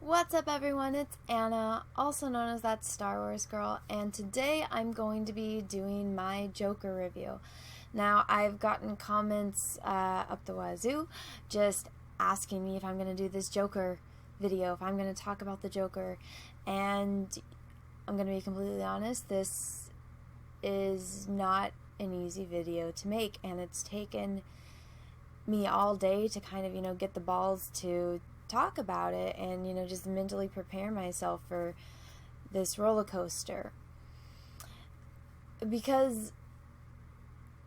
What's up, everyone? It's Anna, also known as that Star Wars girl, and today I'm going to be doing my Joker review. Now, I've gotten comments up the wazoo just asking me if I'm going to do this Joker video, if I'm going to talk about the Joker, and I'm going to be completely honest, this is not an easy video to make, and it's taken me all day to kind of, get the balls to talk about it and, just mentally prepare myself for this roller coaster. Because,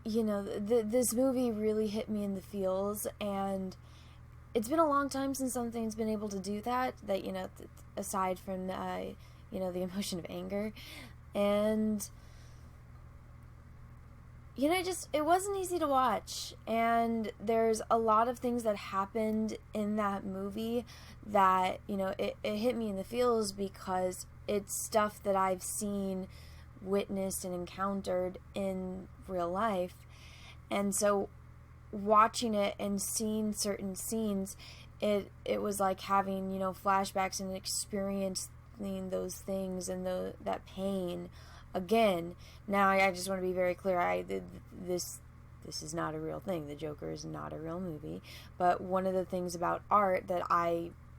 this movie really hit me in the feels, and it's been a long time since something's been able to do that, aside from, the emotion of anger. And it wasn't easy to watch, and there's a lot of things that happened in that movie that, it hit me in the feels because it's stuff that I've seen, witnessed, and encountered in real life. And so watching it and seeing certain scenes, it was like having, flashbacks and experiencing those things and that pain again. Now, I just want to be very clear. This is not a real thing. The Joker is not a real movie. But one of the things about art that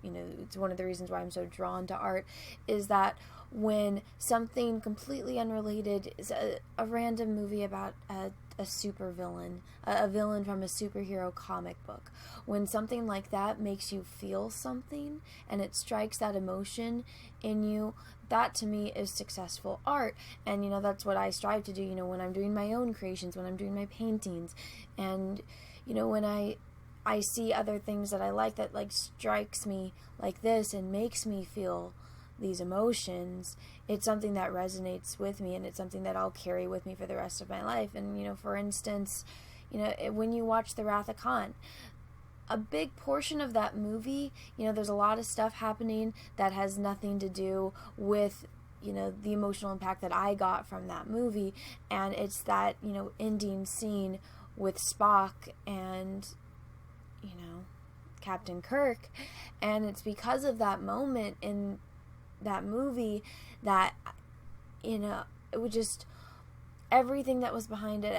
it's one of the reasons why I'm so drawn to art, is that when something completely unrelated is a random movie about a super villain, a villain from a superhero comic book, when something like that makes you feel something and it strikes that emotion in you, that to me is successful art. And that's what I strive to do, when I'm doing my own creations, when I'm doing my paintings, and when I see other things that I like that strikes me like this and makes me feel these emotions, it's something that resonates with me, and it's something that I'll carry with me for the rest of my life. And for instance, when you watch The Wrath of Khan, a big portion of that movie, there's a lot of stuff happening that has nothing to do with the emotional impact that I got from that movie. And it's that ending scene with Spock and Captain Kirk, and it's because of that moment in that movie that it was just everything that was behind it.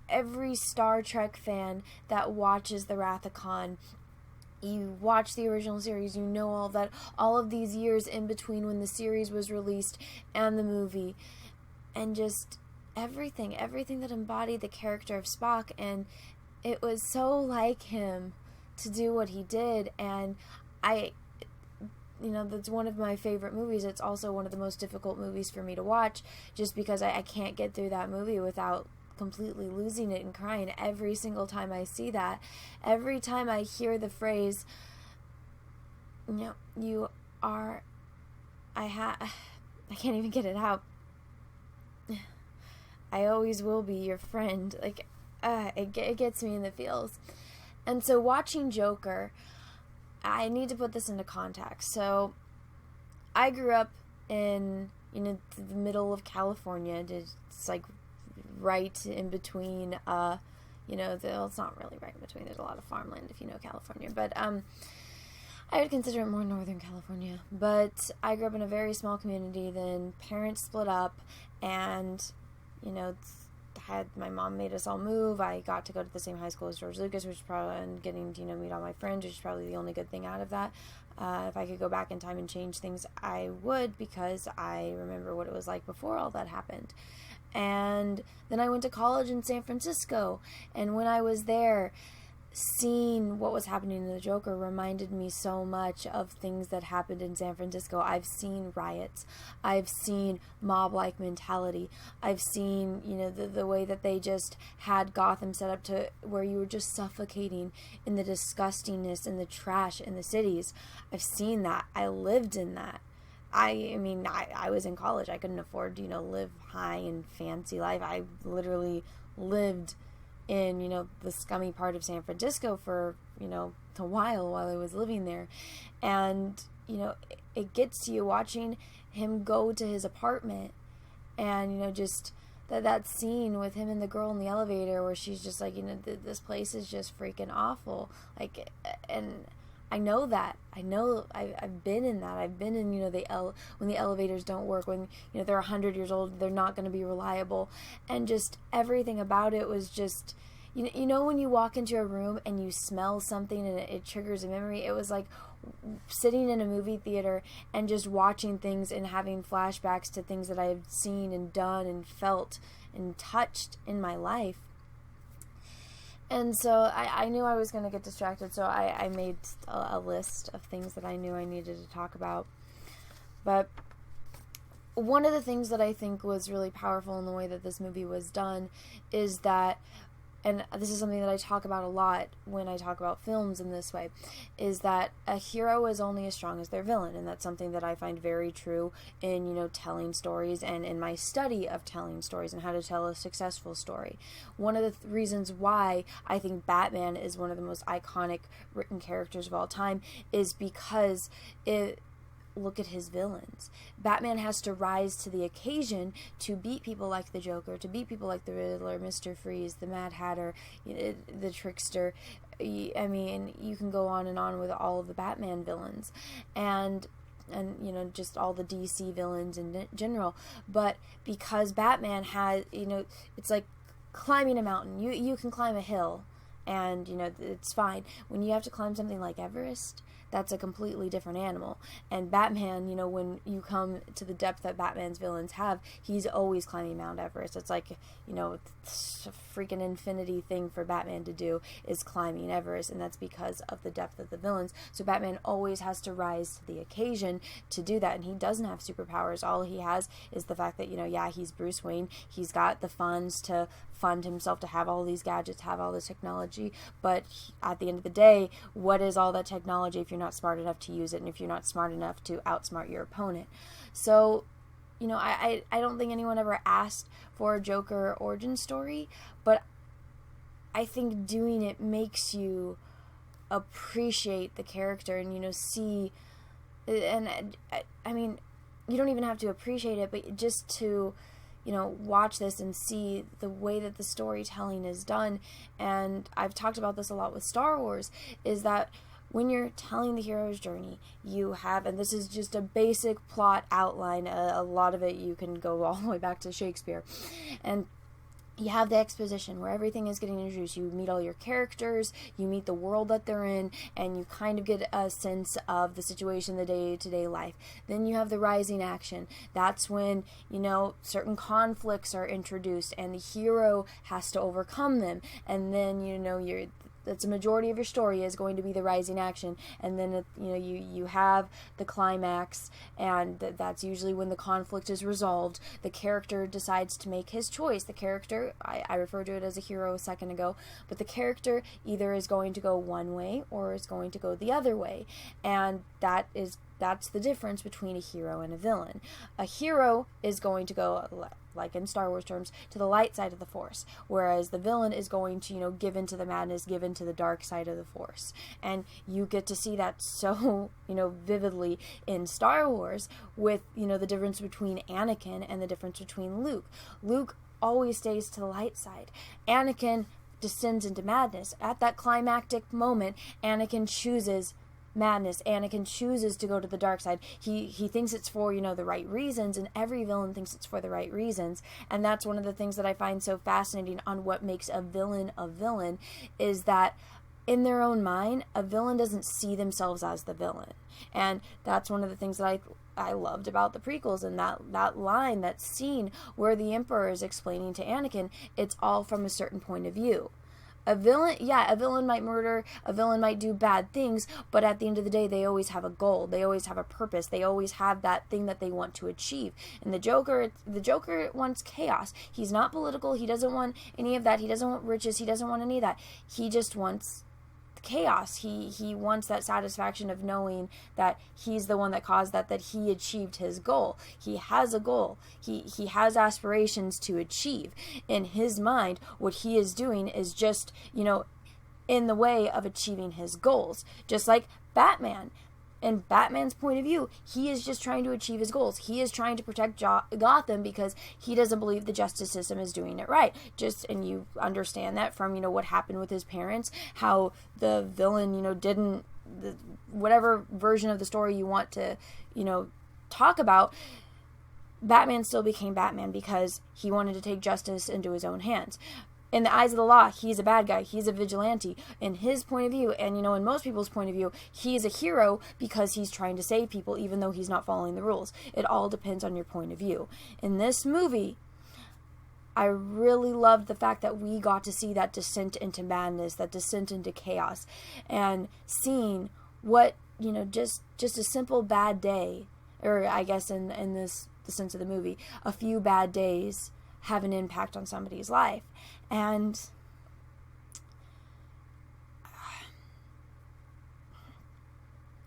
Every Star Trek fan that watches The Wrath of Khan, you watch the original series, all of these years in between when the series was released and the movie, and just everything that embodied the character of Spock. And it was so like him to do what he did, and that's one of my favorite movies. It's also one of the most difficult movies for me to watch, just because I can't get through that movie without completely losing it and crying every single time I see that. Every time I hear the phrase, I can't even get it out. I always will be your friend. It gets me in the feels. And so watching Joker, I need to put this into context. So I grew up in, the middle of California. It's right in between, it's not really right in between. There's a lot of farmland if you know California. But I would consider it more Northern California. But I grew up in a very small community. Then parents split up, and, my mom made us all move. I got to go to the same high school as George Lucas, which is probably, and getting to, meet all my friends, which is probably the only good thing out of that. If I could go back in time and change things, I would, because I remember what it was like before all that happened. And then I went to college in San Francisco, and when I was there, seeing what was happening in the Joker reminded me so much of things that happened in San Francisco. I've seen riots. I've seen mob-like mentality. I've seen, the way that they just had Gotham set up to where you were just suffocating in the disgustingness and the trash in the cities. I've seen that. I lived in that. I was in college. I couldn't afford to, live high and fancy life. I literally lived in, the scummy part of San Francisco for, a while I was living there. And, it gets to you watching him go to his apartment, and, just that scene with him and the girl in the elevator where she's just like, this place is just freaking awful. And I know that. I've been in that. I've been in, when the elevators don't work, when, they're 100 years old, they're not going to be reliable. And just everything about it was just, when you walk into a room and you smell something and it triggers a memory, it was like sitting in a movie theater and just watching things and having flashbacks to things that I have seen and done and felt and touched in my life. And so I knew I was going to get distracted, so I made a list of things that I knew I needed to talk about. But one of the things that I think was really powerful in the way that this movie was done is that, and this is something that I talk about a lot when I talk about films in this way, is that a hero is only as strong as their villain. And that's something that I find very true in, telling stories and in my study of telling stories and how to tell a successful story. One of the reasons why I think Batman is one of the most iconic written characters of all time is because look at his villains. Batman has to rise to the occasion to beat people like the Joker, to beat people like the Riddler, Mr. Freeze, the Mad Hatter, the Trickster. I mean, you can go on and on with all of the Batman villains. And just all the DC villains in general. But because Batman has, it's like climbing a mountain. You can climb a hill and, it's fine. When you have to climb something like Everest, that's a completely different animal. And Batman, when you come to the depth that Batman's villains have, he's always climbing Mount Everest. It's like, it's a freaking infinity thing for Batman to do is climbing Everest, and that's because of the depth of the villains. So Batman always has to rise to the occasion to do that, and he doesn't have superpowers. All he has is the fact that, he's Bruce Wayne. He's got the funds to fund himself to have all these gadgets, have all this technology, but at the end of the day, what is all that technology if you're not smart enough to use it, and if you're not smart enough to outsmart your opponent? So, I don't think anyone ever asked for a Joker origin story, but I think doing it makes you appreciate the character and, see, and I mean, you don't even have to appreciate it, but just to watch this and see the way that the storytelling is done. And I've talked about this a lot with Star Wars, is that when you're telling the hero's journey, you have, and this is just a basic plot outline, a lot of it you can go all the way back to Shakespeare, and you have the exposition where everything is getting introduced. You meet all your characters, you meet the world that they're in, and you kind of get a sense of the situation, the day-to-day life. Then you have the rising action. That's when, certain conflicts are introduced, and the hero has to overcome them. And then, that's a majority of your story is going to be the rising action, and then you have the climax, and that's usually when the conflict is resolved. The character decides to make his choice. The character, I referred to it as a hero a second ago, but the character either is going to go one way or is going to go the other way, and that's the difference between a hero and a villain. A hero is going to go, like in Star Wars terms, to the light side of the Force, whereas the villain is going to, give into the madness, give into the dark side of the Force. And you get to see that so, vividly in Star Wars with, the difference between Anakin and the difference between Luke. Luke always stays to the light side. Anakin descends into madness. At that climactic moment, Anakin chooses madness. Anakin chooses to go to the dark side. He thinks it's for, the right reasons, and every villain thinks it's for the right reasons. And that's one of the things that I find so fascinating on what makes a villain, is that in their own mind, a villain doesn't see themselves as the villain. And that's one of the things that I loved about the prequels, and that line, that scene where the Emperor is explaining to Anakin, it's all from a certain point of view. A villain might murder, a villain might do bad things, but at the end of the day, they always have a goal, they always have a purpose, they always have that thing that they want to achieve. And the Joker wants chaos. He's not political, he doesn't want any of that, he doesn't want riches, he doesn't want any of that. He just wants chaos. He wants that satisfaction of knowing that he's the one that caused that he achieved his goal. He has a goal. He has aspirations to achieve. In his mind, what he is doing is just, in the way of achieving his goals. Just like Batman. In Batman's point of view, he is just trying to achieve his goals. He is trying to protect Gotham because he doesn't believe the justice system is doing it right. And you understand that from, what happened with his parents, how the villain, didn't whatever version of the story you want to, talk about, Batman still became Batman because he wanted to take justice into his own hands. In the eyes of the law, he's a bad guy. He's a vigilante. In his point of view, and in most people's point of view, he is a hero because he's trying to save people, even though he's not following the rules. It all depends on your point of view. In this movie, I really loved the fact that we got to see that descent into madness, that descent into chaos, and seeing what, just a simple bad day, or I guess in the sense of the movie, a few bad days have an impact on somebody's life. And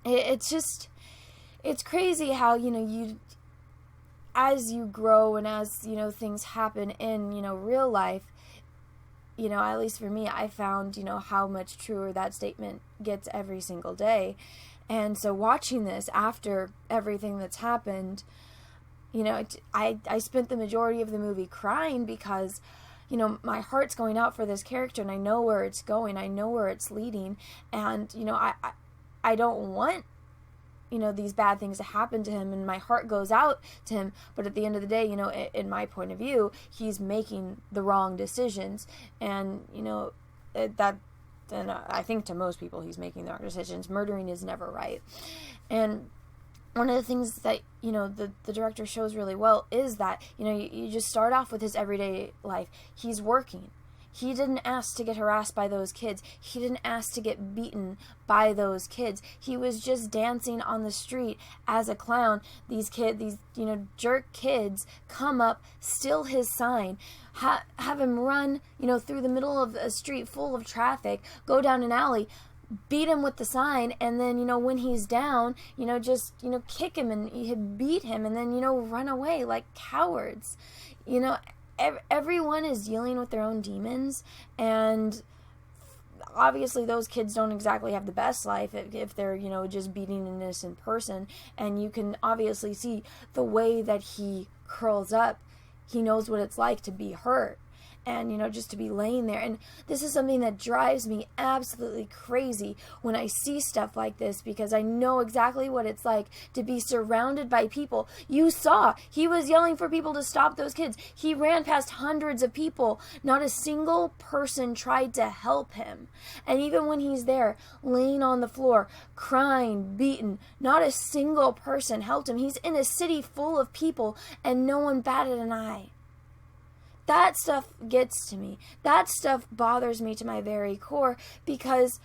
it's crazy how, you, as you grow and as, things happen in, real life, at least for me, I found, how much truer that statement gets every single day. And so watching this after everything that's happened, I spent the majority of the movie crying because, my heart's going out for this character, and I know where it's going. I know where it's leading. And, I don't want, these bad things to happen to him, and my heart goes out to him. But at the end of the day, in my point of view, he's making the wrong decisions. And, and I think to most people, he's making the wrong decisions. Murdering is never right. And one of the things that, the director shows really well is that, you just start off with his everyday life. He's working. He didn't ask to get harassed by those kids. He didn't ask to get beaten by those kids. He was just dancing on the street as a clown. These jerk kids come up, steal his sign, have him run, through the middle of a street full of traffic, go down an alley, beat him with the sign, and then, when he's down, just, kick him and beat him, and then, run away like cowards. Everyone is dealing with their own demons, and obviously those kids don't exactly have the best life if they're, just beating an innocent person. And you can obviously see the way that he curls up. He knows what it's like to be hurt. And, just to be laying there. And this is something that drives me absolutely crazy when I see stuff like this, because I know exactly what it's like to be surrounded by people. You saw, he was yelling for people to stop those kids. He ran past hundreds of people. Not a single person tried to help him. And even when he's there, laying on the floor, crying, beaten, not a single person helped him. He's in a city full of people, and no one batted an eye. That stuff gets to me. That stuff bothers me to my very core, because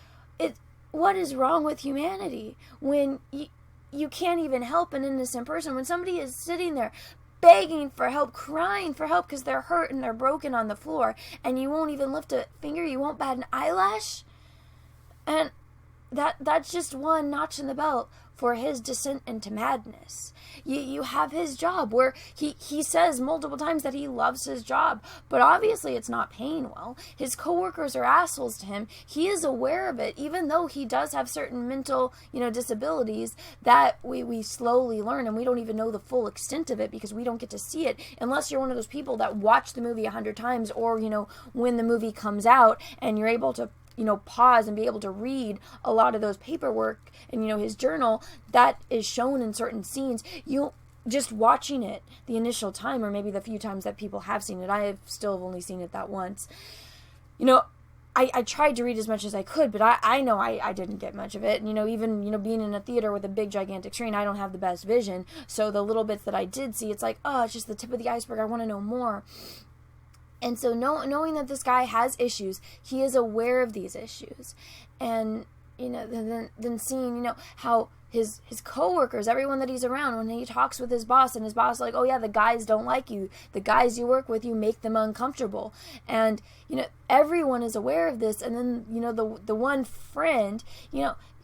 what is wrong with humanity when you can't even help an innocent person? When somebody is sitting there begging for help, crying for help because they're hurt and they're broken on the floor, and you won't even lift a finger, you won't bat an eyelash? And that's just one notch in the belt for his descent into madness. You have his job where he says multiple times that he loves his job, but obviously it's not paying well. His coworkers are assholes to him. He is aware of it, even though he does have certain mental, disabilities that we slowly learn, and we don't even know the full extent of it because we don't get to see it unless you're one of those people that watch the movie 100 times, or, when the movie comes out and you're able to pause and be able to read a lot of those paperwork and, his journal that is shown in certain scenes. You just watching it the initial time, or maybe the few times that people have seen it. I have still only seen it that once. I tried to read as much as I could, but I know I didn't get much of it. And, even, being in a theater with a big, gigantic screen, I don't have the best vision. So the little bits that I did see, it's like, oh, it's just the tip of the iceberg. I want to know more. And so knowing that this guy has issues, he is aware of these issues. And, then seeing, how his coworkers, everyone that he's around, when he talks with his boss, and his boss is like, oh yeah, the guys don't like you. The guys you work with, you make them uncomfortable. And, everyone is aware of this. And then, the one friend,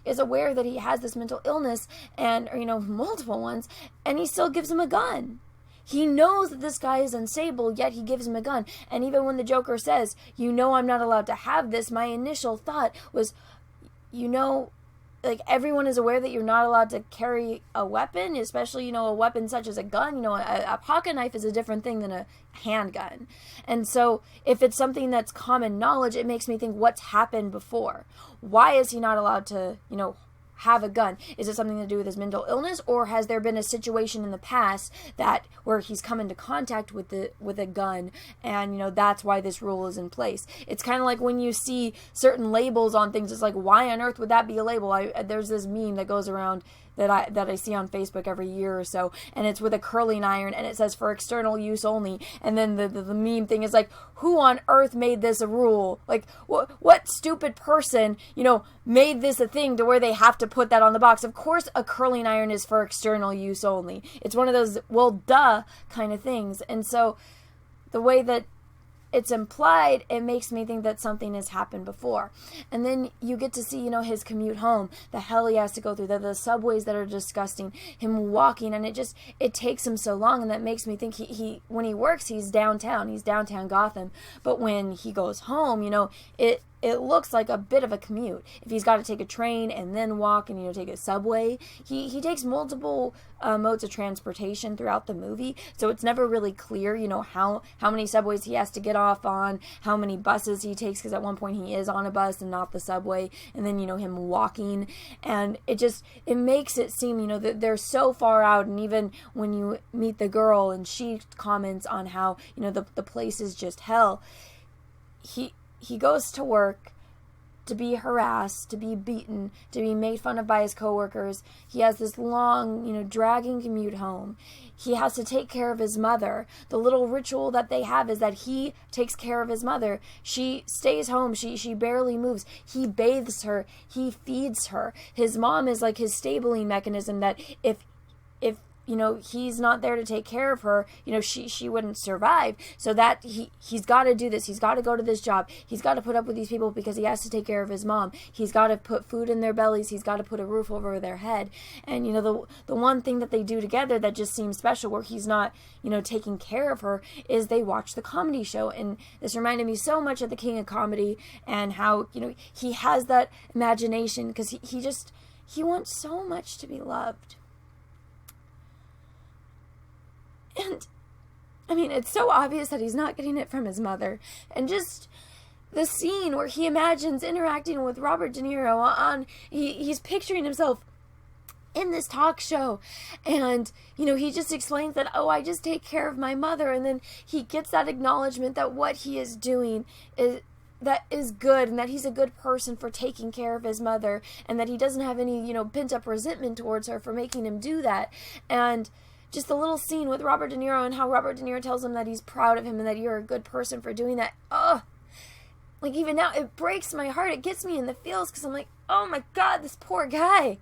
is aware that he has this mental illness, and, or, multiple ones, and he still gives him a gun. He knows that this guy is unstable, yet he gives him a gun. And even when the Joker says, I'm not allowed to have this, my initial thought was, everyone is aware that you're not allowed to carry a weapon, especially, a weapon such as a gun. A pocket knife is a different thing than a handgun. And so if it's something that's common knowledge, it makes me think, what's happened before? Why is he not allowed to, have a gun? Is it something to do with his mental illness, or has there been a situation in the past that where he's come into contact with a gun, and that's why this rule is in place? It's kind of like when you see certain labels on things. It's like, why on earth would that be a label? There's this meme that goes around that I see on Facebook every year or so, and it's with a curling iron, and it says for external use only, and then the meme thing is like, who on earth made this a rule? Like, what stupid person, made this a thing to where they have to put that on the box? Of course a curling iron is for external use only. It's one of those, well, duh kind of things. And so the way that it's implied, it makes me think that something has happened before. And then you get to see, his commute home, the hell he has to go through, the subways that are disgusting, him walking, and it takes him so long, and that makes me think he when he works, he's downtown Gotham, but when he goes home, it looks like a bit of a commute. If he's got to take a train and then walk and, take a subway, he takes multiple modes of transportation throughout the movie. So it's never really clear, how many subways he has to get off on, how many buses he takes, because at one point he is on a bus and not the subway, and then, him walking. And it makes it seem, that they're so far out. And even when you meet the girl and she comments on how, the place is just hell, he goes to work to be harassed, to be beaten, to be made fun of by his coworkers. He has this long, dragging commute home. He has to take care of his mother. The little ritual that they have is that he takes care of his mother. She stays home. She barely moves. He bathes her. He feeds her. His mom is like his stabling mechanism, that if he's not there to take care of her, she wouldn't survive. So that he's got to do this. He's got to go to this job. He's got to put up with these people because he has to take care of his mom. He's got to put food in their bellies. He's got to put a roof over their head. And, the one thing that they do together that just seems special, where he's not, taking care of her, is they watch the comedy show. And this reminded me so much of the King of Comedy, and how, he has that imagination, because he wants so much to be loved. And, it's so obvious that he's not getting it from his mother. And just the scene where he imagines interacting with Robert De Niro he's picturing himself in this talk show. And, he just explains that, I just take care of my mother. And then he gets that acknowledgement that what he is doing is good, and that he's a good person for taking care of his mother, and that he doesn't have any, pent up resentment towards her for making him do that. And just the little scene with Robert De Niro, and how Robert De Niro tells him that he's proud of him and that you're a good person for doing that. Like, even now, it breaks my heart. It gets me in the feels, because I'm like, oh my God, this poor guy.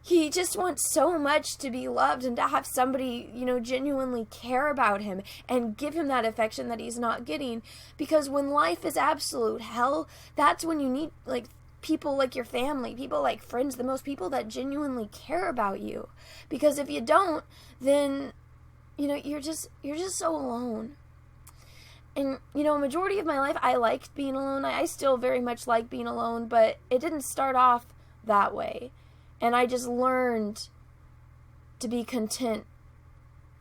He just wants so much to be loved, and to have somebody, genuinely care about him and give him that affection that he's not getting. Because when life is absolute hell, that's when you need, people like your family, people like friends, the most people that genuinely care about you. Because if you don't, then, you're just so alone. And, a majority of my life, I liked being alone. I still very much like being alone, but it didn't start off that way. And I just learned to be content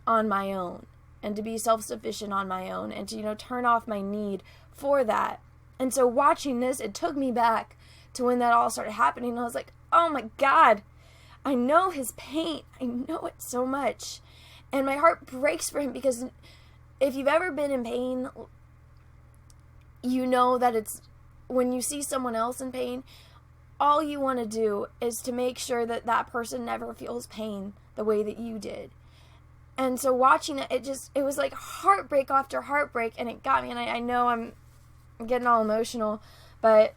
on my own, and to be self-sufficient on my own, and to, turn off my need for that. And so watching this, it took me back to when that all started happening. And I was like, oh my God, I know his pain. I know it so much. And my heart breaks for him, because if you've ever been in pain, you know that it's, when you see someone else in pain, all you want to do is to make sure that that person never feels pain the way that you did. And so watching it, it was like heartbreak after heartbreak, and it got me. And I know I'm getting all emotional, but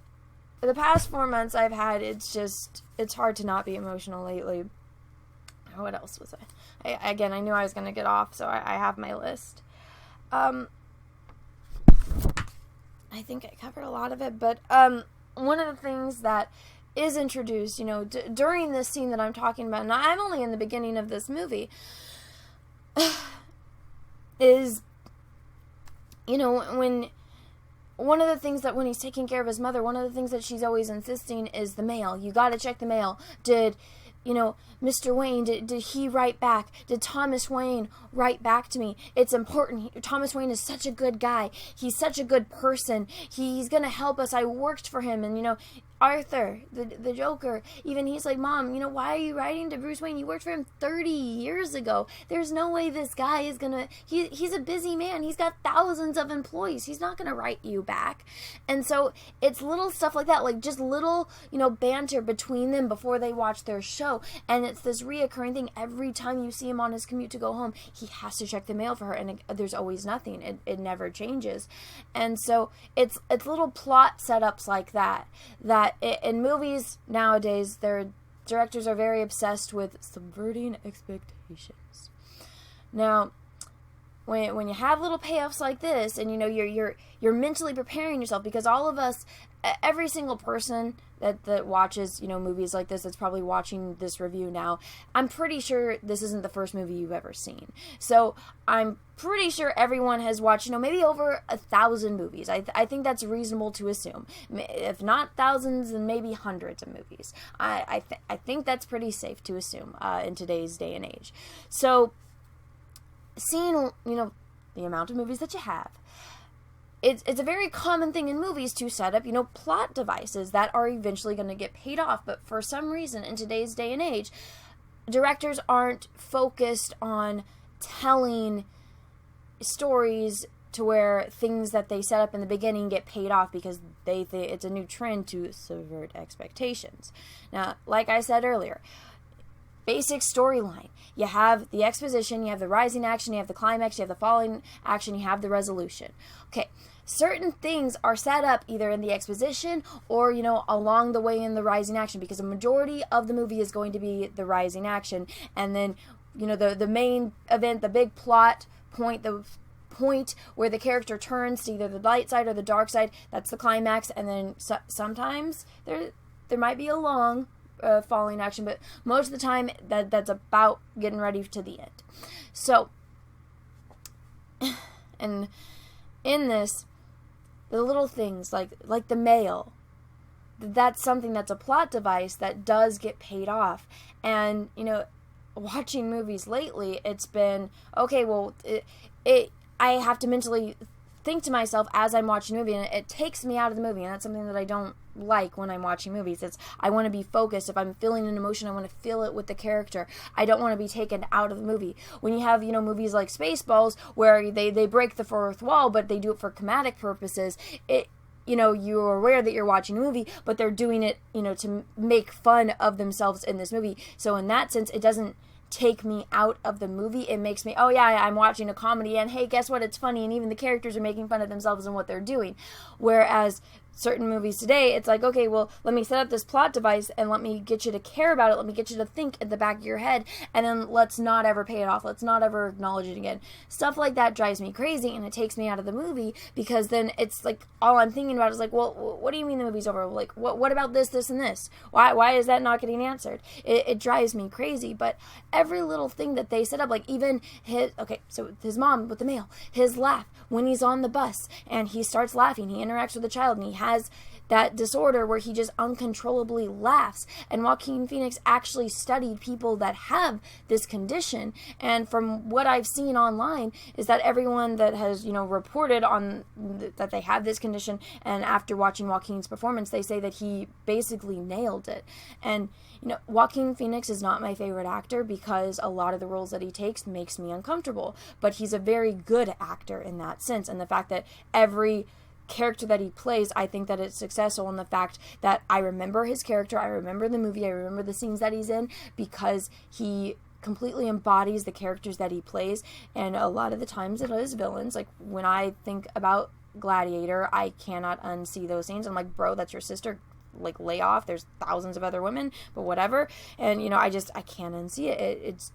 the past 4 months I've had, it's hard to not be emotional lately. What else was I knew I was going to get off, so I have my list. I think I covered a lot of it, but one of the things that is introduced, during this scene that I'm talking about, and I'm only in the beginning of this movie, is, when one of the things that when he's taking care of his mother, one of the things that she's always insisting is the mail. You got to check the mail. Did Mr. Wayne, did he write back? Did Thomas Wayne write back to me? It's important. Thomas Wayne is such a good guy. He's such a good person. He's going to help us. I worked for him. And, Arthur, the Joker, even he's like, Mom, why are you writing to Bruce Wayne? You worked for him 30 years ago. There's no way this guy is going to, he's a busy man. He's got thousands of employees. He's not going to write you back. And so it's little stuff like that, like just little, banter between them before they watch their show. And it's this reoccurring thing. Every time you see him on his commute to go home, he has to check the mail for her. And there's always nothing. It never changes. And so it's little plot setups like that in movies nowadays, their directors are very obsessed with subverting expectations. Now, when you have little payoffs like this, and you're mentally preparing yourself, because all of us, every single person that watches movies like this, that's probably watching this review now, I'm pretty sure this isn't the first movie you've ever seen. So I'm pretty sure everyone has watched maybe over 1,000 movies. I think that's reasonable to assume. If not thousands, then maybe hundreds of movies. I think that's pretty safe to assume in today's day and age. So seeing the amount of movies that you have, it's a very common thing in movies to set up, plot devices that are eventually going to get paid off. But for some reason, in today's day and age, directors aren't focused on telling stories to where things that they set up in the beginning get paid off, because they think it's a new trend to subvert expectations. Now, like I said earlier, basic storyline. You have the exposition, you have the rising action, you have the climax, you have the falling action, you have the resolution. Okay, certain things are set up either in the exposition or, along the way in the rising action, because a majority of the movie is going to be the rising action. And then, the main event, the big plot point, the point where the character turns to either the light side or the dark side, that's the climax. And then sometimes there might be a long falling action, but most of the time that's about getting ready to the end. So, and in this, the little things like the mail, that's something that's a plot device that does get paid off. And watching movies lately, it's been okay. Well, I have to mentally think to myself as I'm watching a movie, and it takes me out of the movie, and that's something that I don't like when I'm watching movies. I want to be focused. If I'm feeling an emotion, I want to feel it with the character. I don't want to be taken out of the movie. When you have, movies like Spaceballs, where they break the fourth wall, but they do it for comedic purposes, you're aware that you're watching a movie, but they're doing it, to make fun of themselves in this movie. So in that sense, it doesn't take me out of the movie. It makes me, oh yeah, I'm watching a comedy, and hey, guess what? It's funny, and even the characters are making fun of themselves and what they're doing. Whereas certain movies today, it's like, okay, well, let me set up this plot device and let me get you to care about it. Let me get you to think at the back of your head, and then let's not ever pay it off. Let's not ever acknowledge it again. Stuff like that drives me crazy, and it takes me out of the movie, because then it's like all I'm thinking about is like, well, what do you mean the movie's over? Like, what about this, this, and this? Why is that not getting answered? It drives me crazy. But every little thing that they set up, like even his mom with the mail, his laugh when he's on the bus and he starts laughing, he interacts with the child, and he has that disorder where he just uncontrollably laughs. And Joaquin Phoenix actually studied people that have this condition, and from what I've seen online is that everyone that has reported on that they have this condition, and after watching Joaquin's performance, they say that he basically nailed it. And Joaquin Phoenix is not my favorite actor, because a lot of the roles that he takes makes me uncomfortable, but he's a very good actor in that sense. And the fact that every character that he plays, I think that it's successful in the fact that I remember his character, I remember the movie, I remember the scenes that he's in, because he completely embodies the characters that he plays. And a lot of the times it is villains. Like when I think about Gladiator, I cannot unsee those scenes. I'm like, bro, that's your sister. Like, lay off. There's thousands of other women, but whatever. And I can't unsee it. It's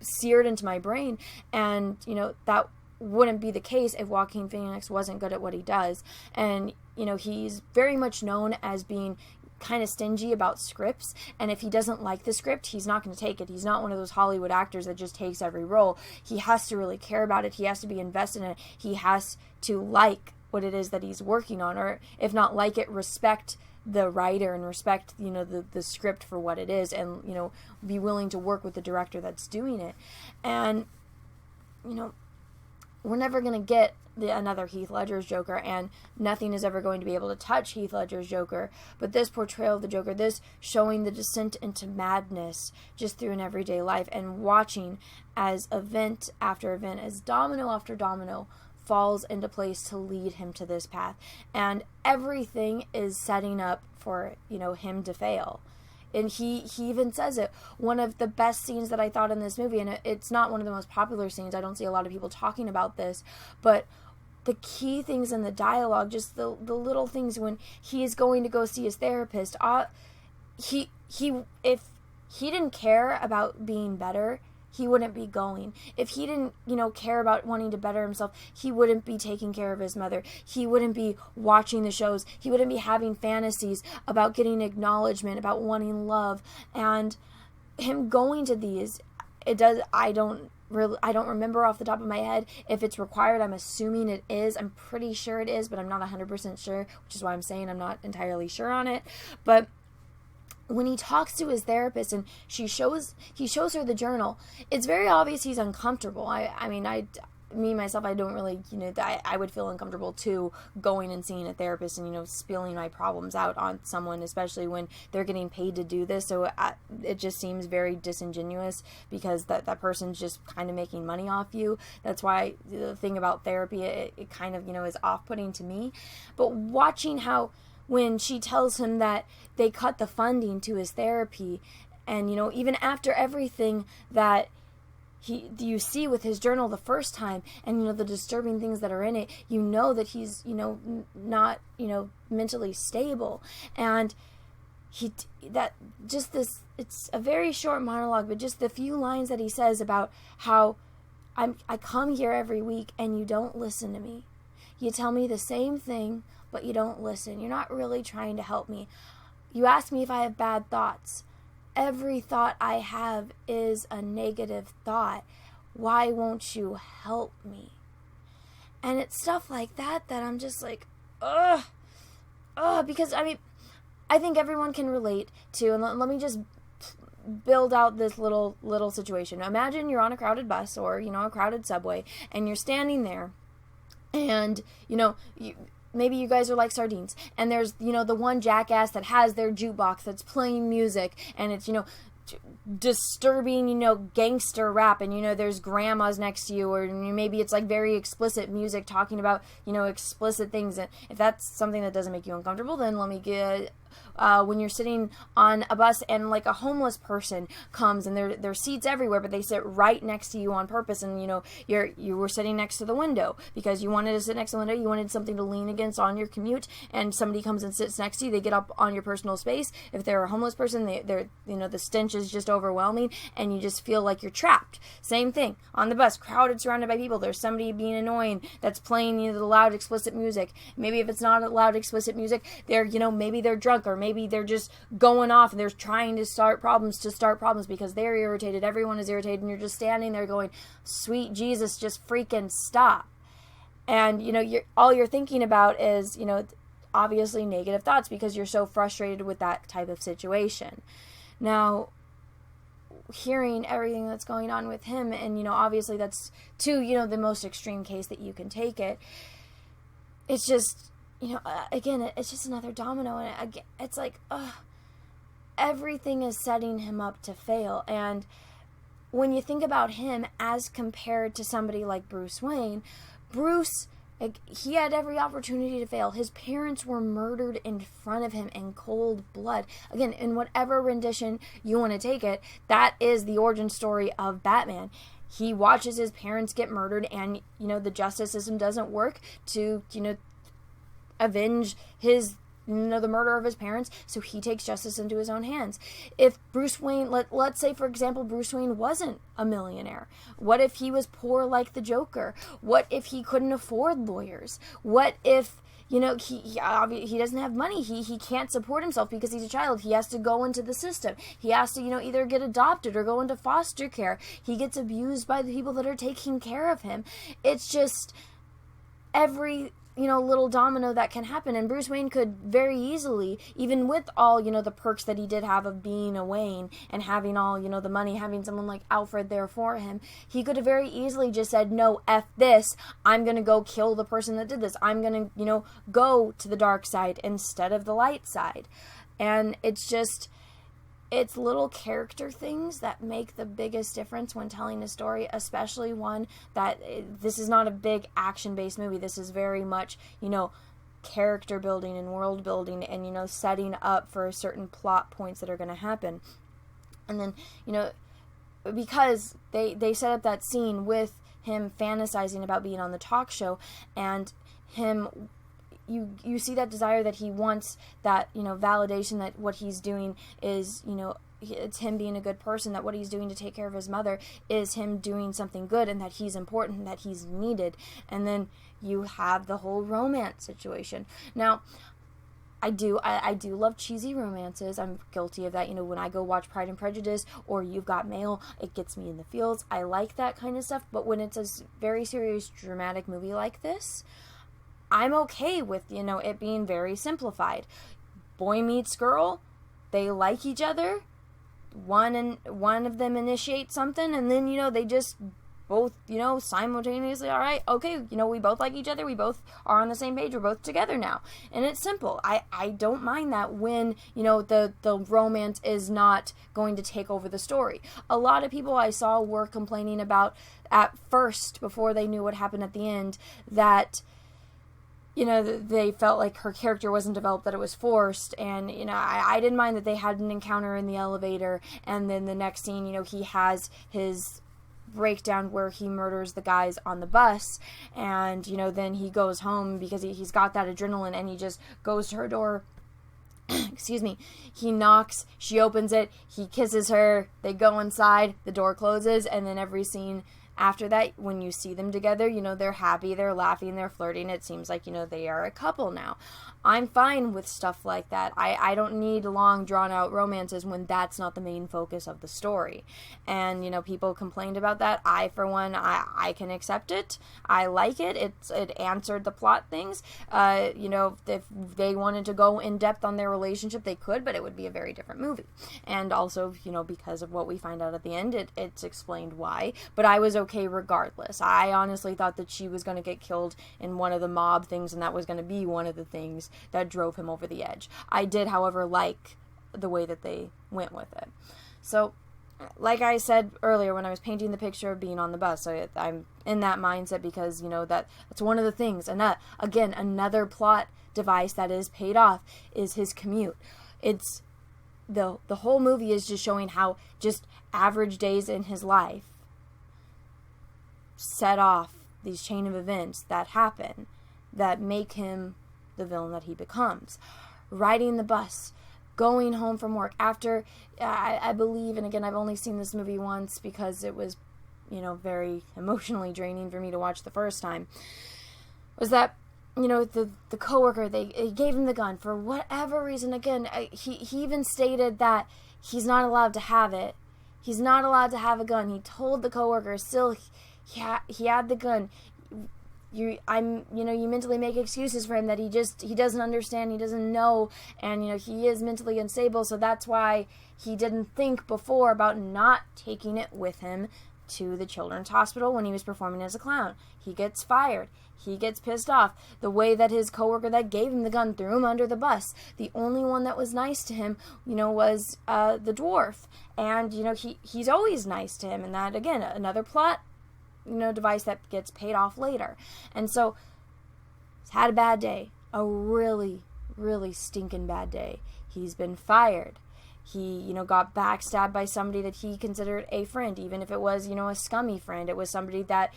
seared into my brain. And that wouldn't be the case if Joaquin Phoenix wasn't good at what he does. And he's very much known as being kind of stingy about scripts, and if he doesn't like the script, he's not going to take it. He's not one of those Hollywood actors that just takes every role. He has to really care about it. He has to be invested in it. He has to like what it is that he's working on, or if not like it, respect the writer and respect, the script for what it is, and, be willing to work with the director that's doing it. And, we're never going to get another Heath Ledger's Joker, and nothing is ever going to be able to touch Heath Ledger's Joker. But this portrayal of the Joker, this showing the descent into madness just through an everyday life, and watching as event after event, as domino after domino falls into place to lead him to this path. And everything is setting up for, him to fail. And he even says it. One of the best scenes that I thought in this movie, and it's not one of the most popular scenes, I don't see a lot of people talking about this, but the key things in the dialogue, just the little things when he is going to go see his therapist, if he didn't care about being better, he wouldn't be going. If he didn't, care about wanting to better himself, he wouldn't be taking care of his mother. He wouldn't be watching the shows. He wouldn't be having fantasies about getting acknowledgement, about wanting love. And him going to these, I don't remember off the top of my head if it's required. I'm assuming it is. I'm pretty sure it is, but I'm not 100% sure, which is why I'm saying I'm not entirely sure on it. But when he talks to his therapist and he shows her the journal, it's very obvious he's uncomfortable. Myself, I don't really, I would feel uncomfortable too going and seeing a therapist and, spilling my problems out on someone, especially when they're getting paid to do this. So it just seems very disingenuous because that person's just kind of making money off you. That's why the thing about therapy, it kind of, is off-putting to me. But watching how, when she tells him that they cut the funding to his therapy, and, even after everything that you see with his journal the first time, and, the disturbing things that are in it, that he's, not, mentally stable. And it's a very short monologue, but just the few lines that he says about how I come here every week and you don't listen to me. You tell me the same thing, but you don't listen. You're not really trying to help me. You ask me if I have bad thoughts. Every thought I have is a negative thought. Why won't you help me? And it's stuff like that I'm just like, because, I think everyone can relate to, and let me just build out this little situation. Imagine you're on a crowded bus or, a crowded subway, and you're standing there, and, maybe you guys are like sardines, and there's, the one jackass that has their jukebox that's playing music, and it's, disturbing, gangster rap, and, there's grandmas next to you, or maybe it's like very explicit music talking about, explicit things. And if that's something that doesn't make you uncomfortable, then let me get... when you're sitting on a bus and like a homeless person comes and there's seats everywhere, but they sit right next to you on purpose, and you were sitting next to the window because you wanted to sit next to the window, you wanted something to lean against on your commute, and somebody comes and sits next to you, they get up on your personal space. If they're a homeless person, they're the stench is just overwhelming and you just feel like you're trapped. Same thing on the bus, crowded, surrounded by people, there's somebody being annoying that's playing the loud explicit music. Maybe if it's not loud explicit music, they're maybe they're drunk, or maybe they're just going off and they're trying to start problems because they're irritated. Everyone is irritated, and you're just standing there going, sweet Jesus, just freaking stop. And, all you're thinking about is, obviously negative thoughts because you're so frustrated with that type of situation. Now, hearing everything that's going on with him, and, obviously that's the most extreme case that you can take it. It's just, again, it's just another domino, and it's like, everything is setting him up to fail. And when you think about him as compared to somebody like Bruce Wayne, he had every opportunity to fail. His parents were murdered in front of him in cold blood. Again, in whatever rendition you want to take it, that is the origin story of Batman. He watches his parents get murdered, and, the justice system doesn't work to, avenge his, the murder of his parents, so he takes justice into his own hands. If Bruce Wayne, let's say, for example, Bruce Wayne wasn't a millionaire. What if he was poor like the Joker? What if he couldn't afford lawyers? What if, he doesn't have money? He can't support himself because he's a child. He has to go into the system. He has to, either get adopted or go into foster care. He gets abused by the people that are taking care of him. It's just little domino that can happen. And Bruce Wayne could very easily, even with all, the perks that he did have of being a Wayne and having all, the money, having someone like Alfred there for him, he could have very easily just said, no, F this, I'm going to go kill the person that did this. I'm going to, go to the dark side instead of the light side. And it's little character things that make the biggest difference when telling a story, especially one that, this is not a big action-based movie. This is very much, character building and world building and, setting up for certain plot points that are going to happen. And then, because they set up that scene with him fantasizing about being on the talk show and him... You see that desire that he wants, that, validation that what he's doing is, it's him being a good person, that what he's doing to take care of his mother is him doing something good and that he's important, that he's needed. And then you have the whole romance situation. Now, I do love cheesy romances. I'm guilty of that. When I go watch Pride and Prejudice or You've Got Mail, it gets me in the feels. I like that kind of stuff. But when it's a very serious, dramatic movie like this, I'm okay with, it being very simplified. Boy meets girl, they like each other, one of them initiates something, and then, they just both, simultaneously, all right, okay, we both like each other, we both are on the same page, we're both together now. And it's simple. I don't mind that when, the romance is not going to take over the story. A lot of people I saw were complaining about, at first, before they knew what happened at the end, that... they felt like her character wasn't developed, that it was forced, and, I didn't mind that they had an encounter in the elevator, and then the next scene, he has his breakdown where he murders the guys on the bus, and, then he goes home because he's got that adrenaline, and he just goes to her door, excuse me, he knocks, she opens it, he kisses her, they go inside, the door closes, and then every scene after that, when you see them together, they're happy, they're laughing, they're flirting. It seems like, they are a couple now. I'm fine with stuff like that. I don't need long, drawn-out romances when that's not the main focus of the story. And, people complained about that. For one, I can accept it. I like it. It answered the plot things. If they wanted to go in-depth on their relationship, they could, but it would be a very different movie. And also, because of what we find out at the end, it's explained why. But I was okay regardless. I honestly thought that she was going to get killed in one of the mob things, and that was going to be one of the things that drove him over the edge. I did, however, like the way that they went with it. So, like I said earlier when I was painting the picture of being on the bus, so I'm in that mindset because, that's one of the things. And again, another plot device that is paid off is his commute. It's the whole movie is just showing how just average days in his life set off these chain of events that happen that make him the villain that he becomes. Riding the bus, going home from work after, I believe, and again, I've only seen this movie once because it was, very emotionally draining for me to watch the first time, was that, the coworker, he gave him the gun for whatever reason. Again, he even stated that he's not allowed to have it. He's not allowed to have a gun. He told the coworker, still, he had the gun. You mentally make excuses for him that he doesn't understand, he doesn't know, and, he is mentally unstable, so that's why he didn't think before about not taking it with him to the children's hospital when he was performing as a clown. He gets fired. He gets pissed off. The way that his coworker that gave him the gun threw him under the bus. The only one that was nice to him, was the dwarf. And, he's always nice to him, and that, again, another plot device that gets paid off later. And so he's had a bad day, a really, really stinking bad day. He's been fired. He, got backstabbed by somebody that he considered a friend, even if it was, a scummy friend. It was somebody that,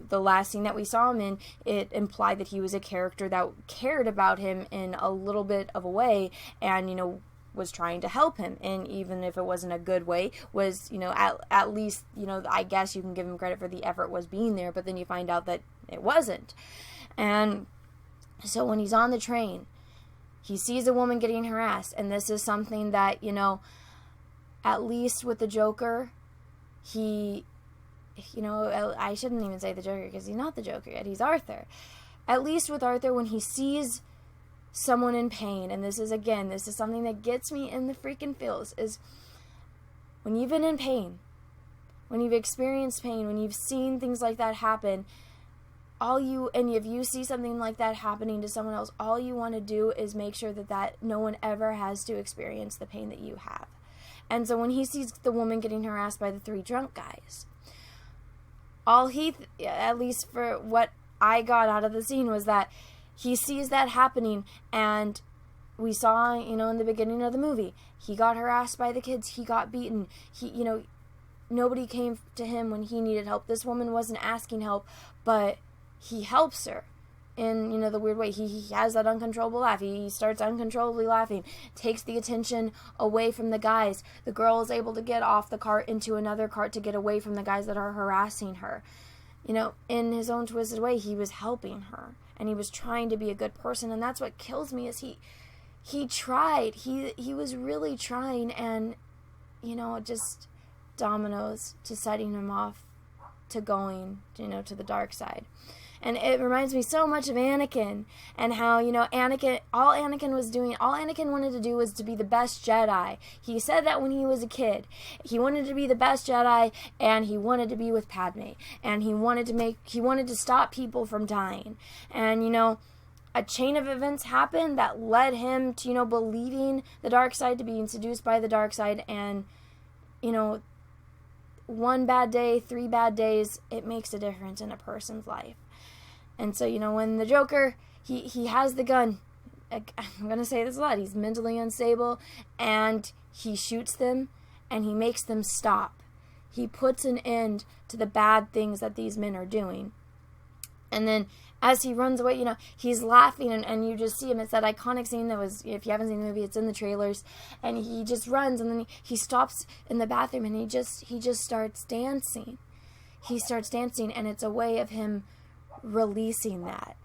the last scene that we saw him in, it implied that he was a character that cared about him in a little bit of a way, and, was trying to help him, and even if it wasn't a good way, was, at least, I guess you can give him credit for the effort was being there, but then you find out that it wasn't. And so when he's on the train, he sees a woman getting harassed, and this is something that, at least with the Joker, he, I shouldn't even say the Joker, because he's not the Joker yet, he's Arthur. at least with Arthur, when he sees someone in pain, and this is something that gets me in the freaking feels, is when you've been in pain, when you've experienced pain, when you've seen things like that happen, and if you see something like that happening to someone else, all you want to do is make sure that no one ever has to experience the pain that you have. And so when he sees the woman getting harassed by the 3 drunk guys, at least for what I got out of the scene, was that he sees that happening, and we saw, in the beginning of the movie, he got harassed by the kids, he got beaten, nobody came to him when he needed help. This woman wasn't asking help, but he helps her in, the weird way. He has that uncontrollable laugh. He starts uncontrollably laughing, takes the attention away from the guys. The girl is able to get off the cart into another cart to get away from the guys that are harassing her. In his own twisted way, he was helping her, and he was trying to be a good person, and that's what kills me, is he tried. He was really trying, and, just dominoes to setting him off to going, to the dark side. And it reminds me so much of Anakin, and how, all Anakin wanted to do was to be the best Jedi. He said that when he was a kid. He wanted to be the best Jedi, and he wanted to be with Padme. And he wanted to stop people from dying. And, a chain of events happened that led him to, believing the dark side, to being seduced by the dark side, and, 1 bad day, 3 bad days, it makes a difference in a person's life. And so, when the Joker, he has the gun, I'm going to say this a lot, he's mentally unstable, and he shoots them, and he makes them stop. He puts an end to the bad things that these men are doing. And then, as he runs away, he's laughing, and you just see him. It's that iconic scene that was, if you haven't seen the movie, it's in the trailers, and he just runs, and then he stops in the bathroom, and he just starts dancing. He starts dancing, and it's a way of him releasing that,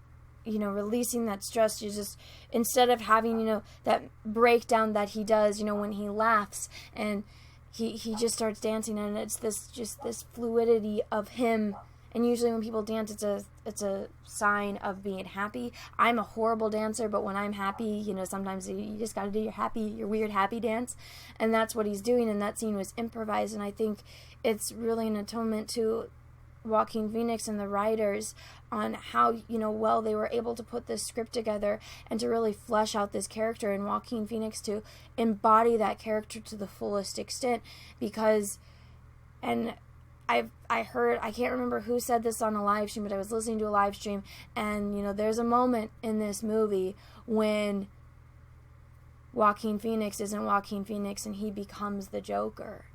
releasing that stress. You just, instead of having, that breakdown that he does, when he laughs, and he just starts dancing, and it's this fluidity of him. And usually when people dance, it's a sign of being happy. I'm a horrible dancer, but when I'm happy, sometimes you just got to do your weird happy dance. And that's what he's doing, and that scene was improvised, and I think it's really an atonement to Joaquin Phoenix and the writers on how, well they were able to put this script together and to really flesh out this character, and Joaquin Phoenix to embody that character to the fullest extent, because, and I heard, I can't remember who said this on a live stream, but I was listening to a live stream, and, there's a moment in this movie when Joaquin Phoenix isn't Joaquin Phoenix, and he becomes the Joker.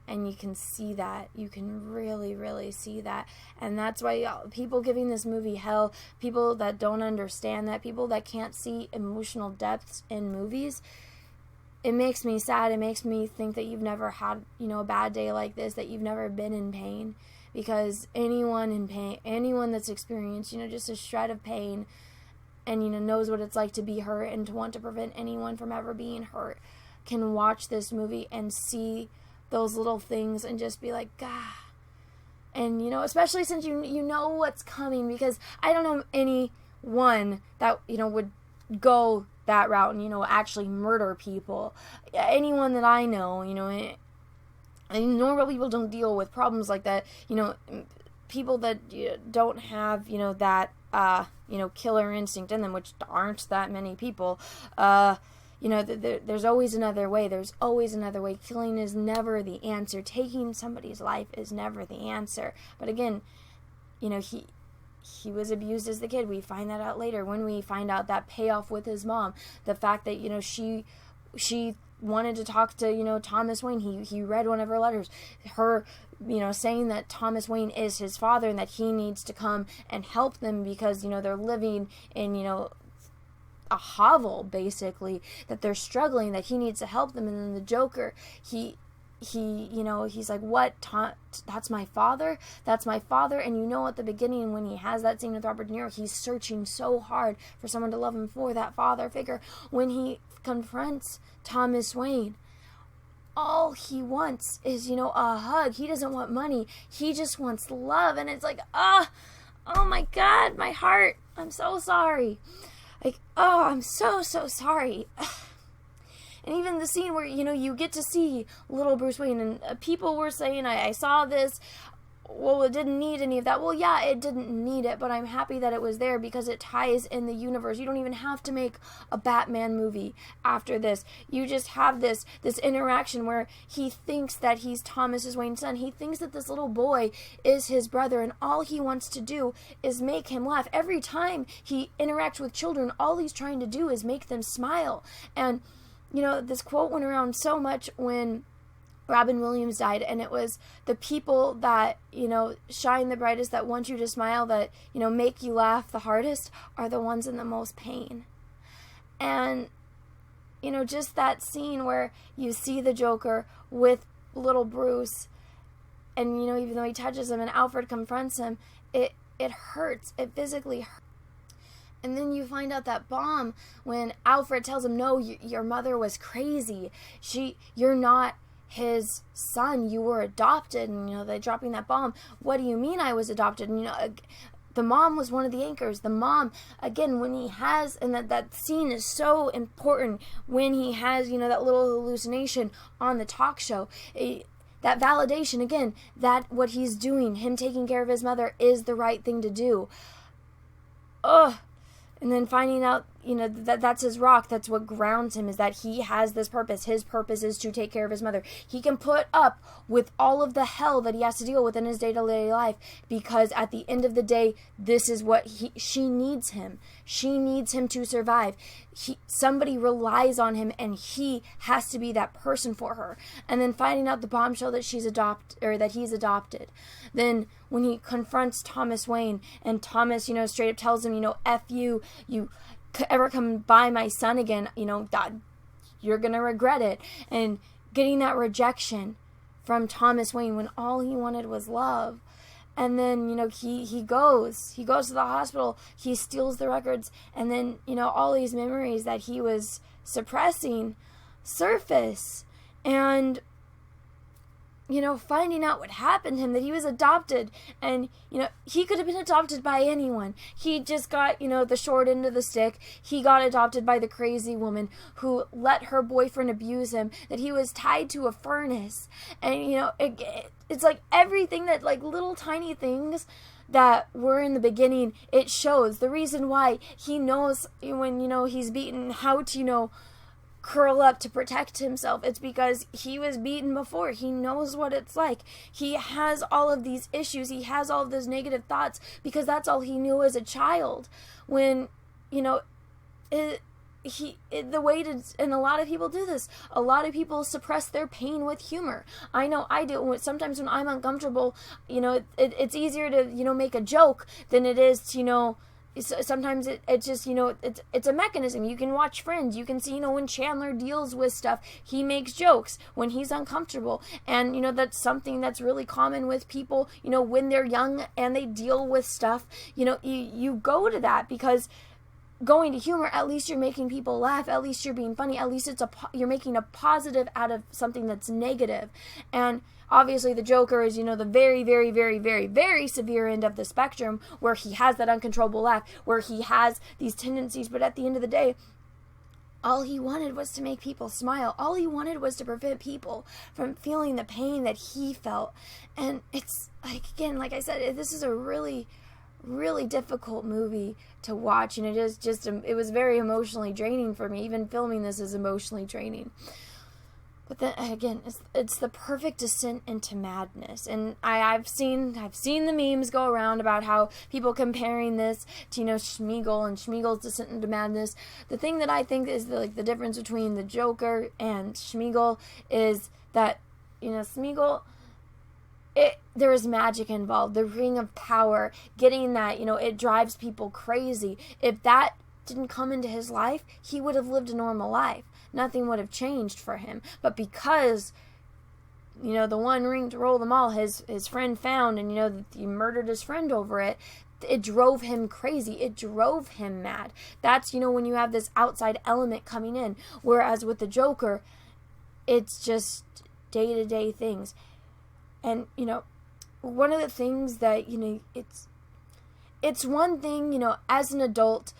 And you can see that. You can really, really see that. And that's why people giving this movie hell, people that don't understand that, people that can't see emotional depths in movies, it makes me sad. It makes me think that you've never had, a bad day like this, that you've never been in pain. Because anyone in pain, anyone that's experienced, just a shred of pain, and, knows what it's like to be hurt and to want to prevent anyone from ever being hurt, can watch this movie and see those little things and just be like, God. And, especially since you know what's coming, because I don't know anyone that, would go that route and, actually murder people. Anyone that I know, and normal people don't deal with problems like that. People that don't have, that, killer instinct in them, which aren't that many people, there's always another way. There's always another way. Killing is never the answer. Taking somebody's life is never the answer. But again, he was abused as the kid. We find that out later when we find out that payoff with his mom. The fact that, she wanted to talk to, Thomas Wayne. He read one of her letters. Her, saying that Thomas Wayne is his father and that he needs to come and help them because, they're living in, a hovel, basically, that they're struggling, that he needs to help them. And then the Joker, he's like, what, that's my father? That's my father. And at the beginning when he has that scene with Robert De Niro, he's searching so hard for someone to love him, for that father figure. When he confronts Thomas Wayne, all he wants is, a hug. He doesn't want money. He just wants love. And it's like, oh my God, my heart. I'm so sorry. Like, oh, I'm so sorry. And even the scene where, you get to see little Bruce Wayne, and people were saying, I saw this, well, it didn't need any of that. Well, yeah, it didn't need it, but I'm happy that it was there because it ties in the universe. You don't even have to make a Batman movie after this. You just have this interaction where he thinks that he's Thomas Wayne's son. He thinks that this little boy is his brother, and all he wants to do is make him laugh. Every time he interacts with children, all he's trying to do is make them smile. And, this quote went around so much when Robin Williams died, and it was the people that, shine the brightest, that want you to smile, that, make you laugh the hardest, are the ones in the most pain. And, just that scene where you see the Joker with little Bruce, and, even though he touches him and Alfred confronts him, it hurts. It physically hurts. And then you find out that bomb when Alfred tells him, no, your mother was crazy. You're not his son. You were adopted. And, they're dropping that bomb. What do you mean I was adopted? And, the mom was one of the anchors. The mom, again, when he has, and that scene is so important when he has, that little hallucination on the talk show. That validation, again, that what he's doing, him taking care of his mother, is the right thing to do. Ugh. And then finding out, that's his rock. That's what grounds him, is that he has this purpose. His purpose is to take care of his mother. He can put up with all of the hell that he has to deal with in his day-to-day life, because at the end of the day, this is what she needs him. She needs him to survive. Somebody relies on him, and he has to be that person for her. And then finding out the bombshell that that he's adopted. Then when he confronts Thomas Wayne, and Thomas, straight up tells him, F you ever come by my son again, that you're gonna regret it. And getting that rejection from Thomas Wayne when all he wanted was love. And then, he goes to the hospital, he steals the records, and then, all these memories that he was suppressing surface. And, finding out what happened to him, that he was adopted, and, he could have been adopted by anyone. He just got, the short end of the stick. He got adopted by the crazy woman who let her boyfriend abuse him, that he was tied to a furnace. And, it's like everything that, like, little tiny things that were in the beginning, it shows. The reason why he knows when, he's beaten, how to, curl up to protect himself. It's because he was beaten before. He knows what it's like. He has all of these issues. He has all of those negative thoughts because that's all he knew as a child. When, the way to, and a lot of people do this. A lot of people suppress their pain with humor. I know I do. Sometimes when I'm uncomfortable, it's easier to, make a joke than it is to, sometimes it's just, it's a mechanism. You can watch Friends. You can see, when Chandler deals with stuff, he makes jokes when he's uncomfortable. And, that's something that's really common with people, when they're young and they deal with stuff, you go to that because going to humor, at least you're making people laugh. At least you're being funny. At least you're making a positive out of something that's negative. And obviously the Joker is, the very, very, very, very, very severe end of the spectrum, where he has that uncontrollable laugh, where he has these tendencies. But at the end of the day, all he wanted was to make people smile. All he wanted was to prevent people from feeling the pain that he felt. And it's, again, like I said, this is a really, really difficult movie to watch, and it was very emotionally draining for me. Even filming this is emotionally draining. But then again, it's the perfect descent into madness. And I've seen the memes go around about how people comparing this to, Schmeagol and Schmeagol's descent into madness. The thing that I think is the difference between the Joker and Schmeagol is that, Schmeagol, there is magic involved. The ring of power, getting that, it drives people crazy. If that didn't come into his life, he would have lived a normal life. Nothing would have changed for him. But because, the one ring to rule them all, his friend found, and, he murdered his friend over it, it drove him crazy. It drove him mad. That's, when you have this outside element coming in. Whereas with the Joker, it's just day-to-day things. And, one of the things that, it's one thing, you know, as an adult,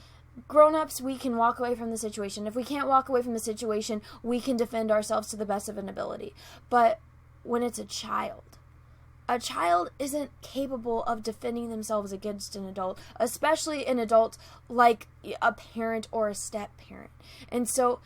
grown-ups, we can walk away from the situation. If we can't walk away from the situation, we can defend ourselves to the best of an ability. But when it's a child isn't capable of defending themselves against an adult, especially an adult like a parent or a step-parent. And so,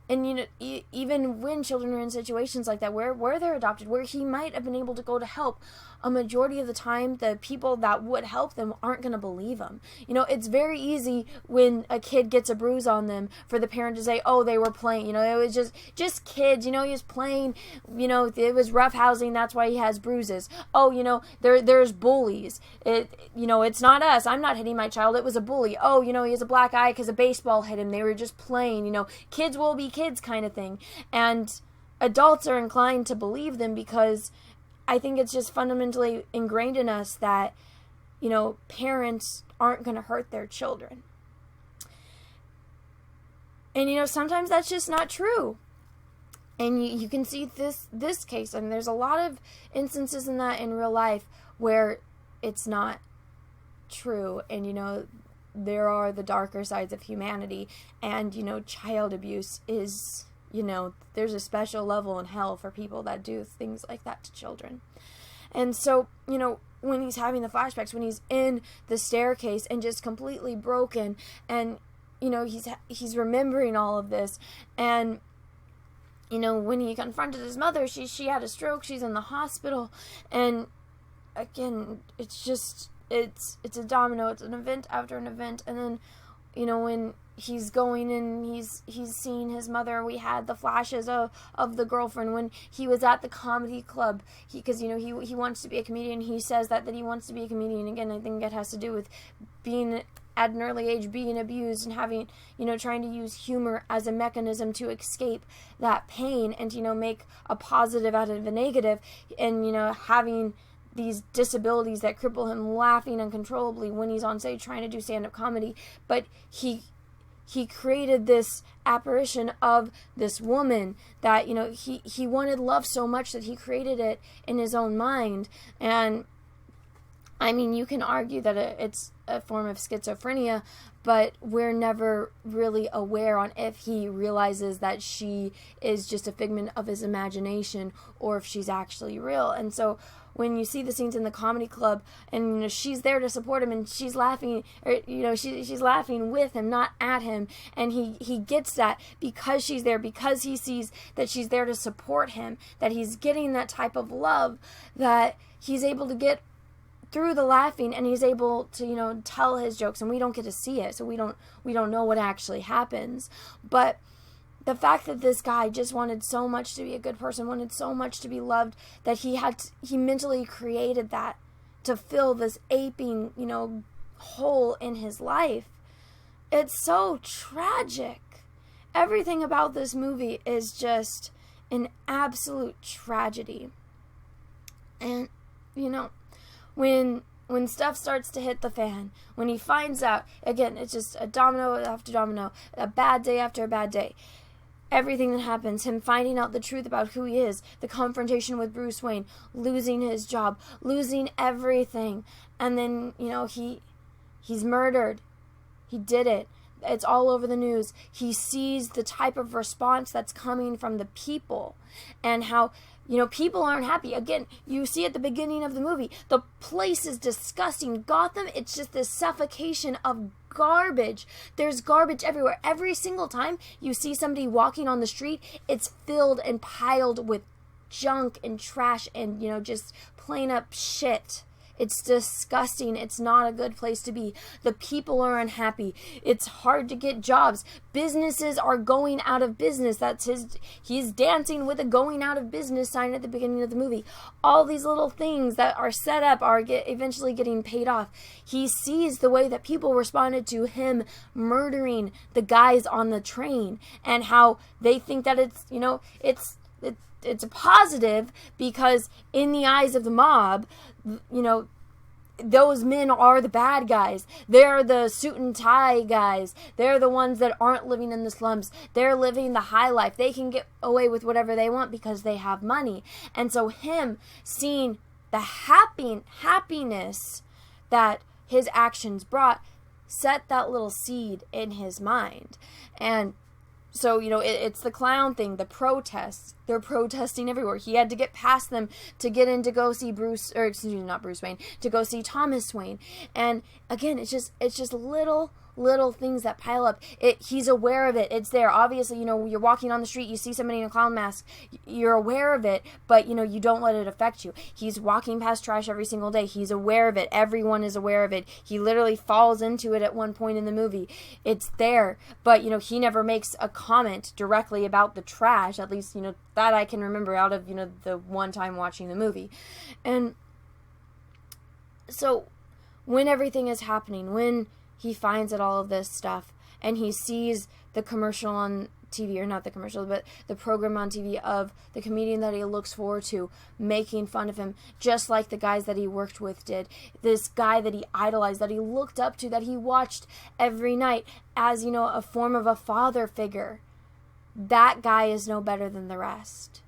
and you know, even when children are in situations like that, where they're adopted, where he might have been able to go to help, a majority of the time, the people that would help them aren't going to believe them. You know, it's very easy when a kid gets a bruise on them for the parent to say, oh, they were playing. You know, it was just kids. You know, he was playing. You know, it was roughhousing. That's why he has bruises. Oh, you know, there's bullies. You know, it's not us. I'm not hitting my child. It was a bully. Oh, you know, he has a black eye because a baseball hit him. They were just playing. You know, kids will be kids kind of thing. And adults are inclined to believe them because I think it's just fundamentally ingrained in us that, you know, parents aren't going to hurt their children. And, you know, sometimes that's just not true. And you can see this case. I mean, there's a lot of instances in that in real life where it's not true. And, you know, there are the darker sides of humanity. And, you know, child abuse is, you know, there's a special level in hell for people that do things like that to children. And so, you know, when he's having the flashbacks, when he's in the staircase and just completely broken, and, you know, he's remembering all of this, and, you know, when he confronted his mother, she had a stroke, she's in the hospital, and again, it's just, it's a domino, it's an event after an event, and then, you know, when he's going and he's seeing his mother. We had the flashes of the girlfriend when he was at the comedy club. Because, you know, he wants to be a comedian. He says that he wants to be a comedian. Again, I think it has to do with being at an early age, being abused and having, you know, trying to use humor as a mechanism to escape that pain and, you know, make a positive out of a negative, and, you know, having these disabilities that cripple him, laughing uncontrollably when he's on stage trying to do stand-up comedy. But he created this apparition of this woman that, you know, he wanted love so much that he created it in his own mind. And I mean, you can argue that it's a form of schizophrenia, but we're never really aware on if he realizes that she is just a figment of his imagination or if she's actually real. And so when you see the scenes in the comedy club and, you know, she's there to support him and she's laughing, or, you know, she's laughing with him, not at him, and he gets that because she's there, because he sees that she's there to support him, that he's getting that type of love, that he's able to get through the laughing, and he's able to, you know, tell his jokes, and we don't get to see it, so we don't know what actually happens. But the fact that this guy just wanted so much to be a good person, wanted so much to be loved, that he mentally created that to fill this aping, you know, hole in his life. It's so tragic. Everything about this movie is just an absolute tragedy. And, you know, when stuff starts to hit the fan, when he finds out, again, it's just a domino after domino, a bad day after a bad day. Everything that happens, him finding out the truth about who he is, the confrontation with Bruce Wayne, losing his job, losing everything, and then, you know, he's murdered. He did it. It's all over the news. He sees the type of response that's coming from the people, and how, you know, people aren't happy. Again, you see at the beginning of the movie, the place is disgusting. Gotham, it's just this suffocation of garbage. There's garbage everywhere. Every single time you see somebody walking on the street, it's filled and piled with junk and trash and, you know, just plain up shit. It's disgusting. It's not a good place to be. The people are unhappy. It's hard to get jobs. Businesses are going out of business. He's dancing with a going out of business sign at the beginning of the movie. All these little things that are set up are eventually getting paid off. He sees the way that people responded to him murdering the guys on the train, and how they think that it's, you know, it's a positive because in the eyes of the mob, you know, those men are the bad guys. They're the suit and tie guys. They're the ones that aren't living in the slums. They're living the high life. They can get away with whatever they want because they have money. And so him seeing the happiness that his actions brought set that little seed in his mind. And so, it's the clown thing, the protests. They're protesting everywhere. He had to get past them to get in to go see not Bruce Wayne, to go see Thomas Wayne. And again, it's just little things that pile up. He's aware of it. It's there. Obviously, you're walking on the street, you see somebody in a clown mask, you're aware of it, but, you don't let it affect you. He's walking past trash every single day. He's aware of it. Everyone is aware of it. He literally falls into it at one point in the movie. It's there, but, he never makes a comment directly about the trash, at least, that I can remember out of, the one time watching the movie. And so, when everything is happening, when he finds out all of this stuff, and he sees the commercial on TV, or not the commercial, but the program on TV of the comedian that he looks forward to making fun of him, just like the guys that he worked with did. This guy that he idolized, that he looked up to, that he watched every night as, a form of a father figure. That guy is no better than the rest.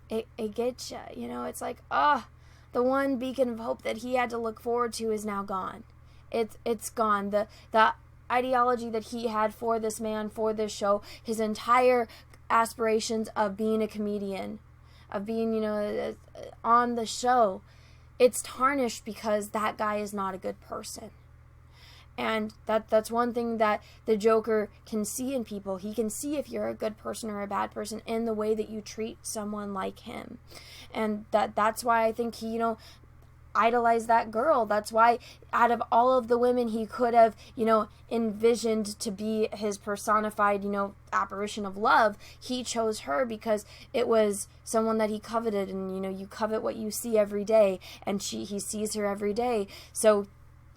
It gets you, it's like, the one beacon of hope that he had to look forward to is now gone. It's gone. The ideology that he had for this man, for this show, his entire aspirations of being a comedian, of being, on the show, it's tarnished because that guy is not a good person. And that's one thing that the Joker can see in people. He can see if you're a good person or a bad person in the way that you treat someone like him. And that's why I think he, idolize that girl. That's why out of all of the women he could have, envisioned to be his personified, apparition of love, he chose her because it was someone that he coveted. And, you covet what you see every day, and he sees her every day. So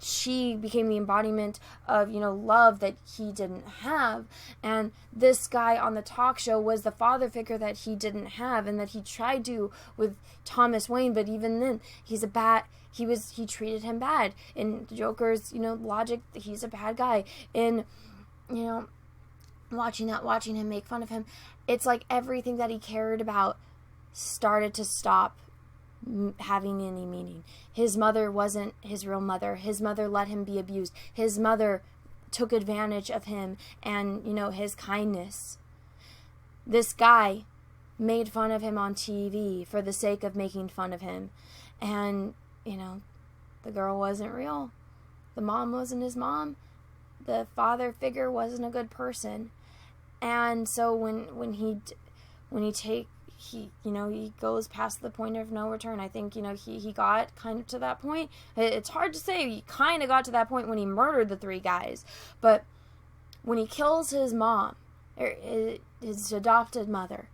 she became the embodiment of, love that he didn't have. And this guy on the talk show was the father figure that he didn't have, and that he tried to with Thomas Wayne, but even then, he treated him bad. In Joker's, logic, he's a bad guy. In, watching him make fun of him, it's like everything that he cared about started to stop having any meaning. His mother wasn't his real mother. His mother let him be abused. His mother took advantage of him and, his kindness. This guy made fun of him on TV for the sake of making fun of him. And, the girl wasn't real. The mom wasn't his mom. The father figure wasn't a good person. And so when he goes past the point of no return. I think, he got kind of to that point. It's hard to say. He kind of got to that point when he murdered the three guys. But when he kills his mom, his adopted mother,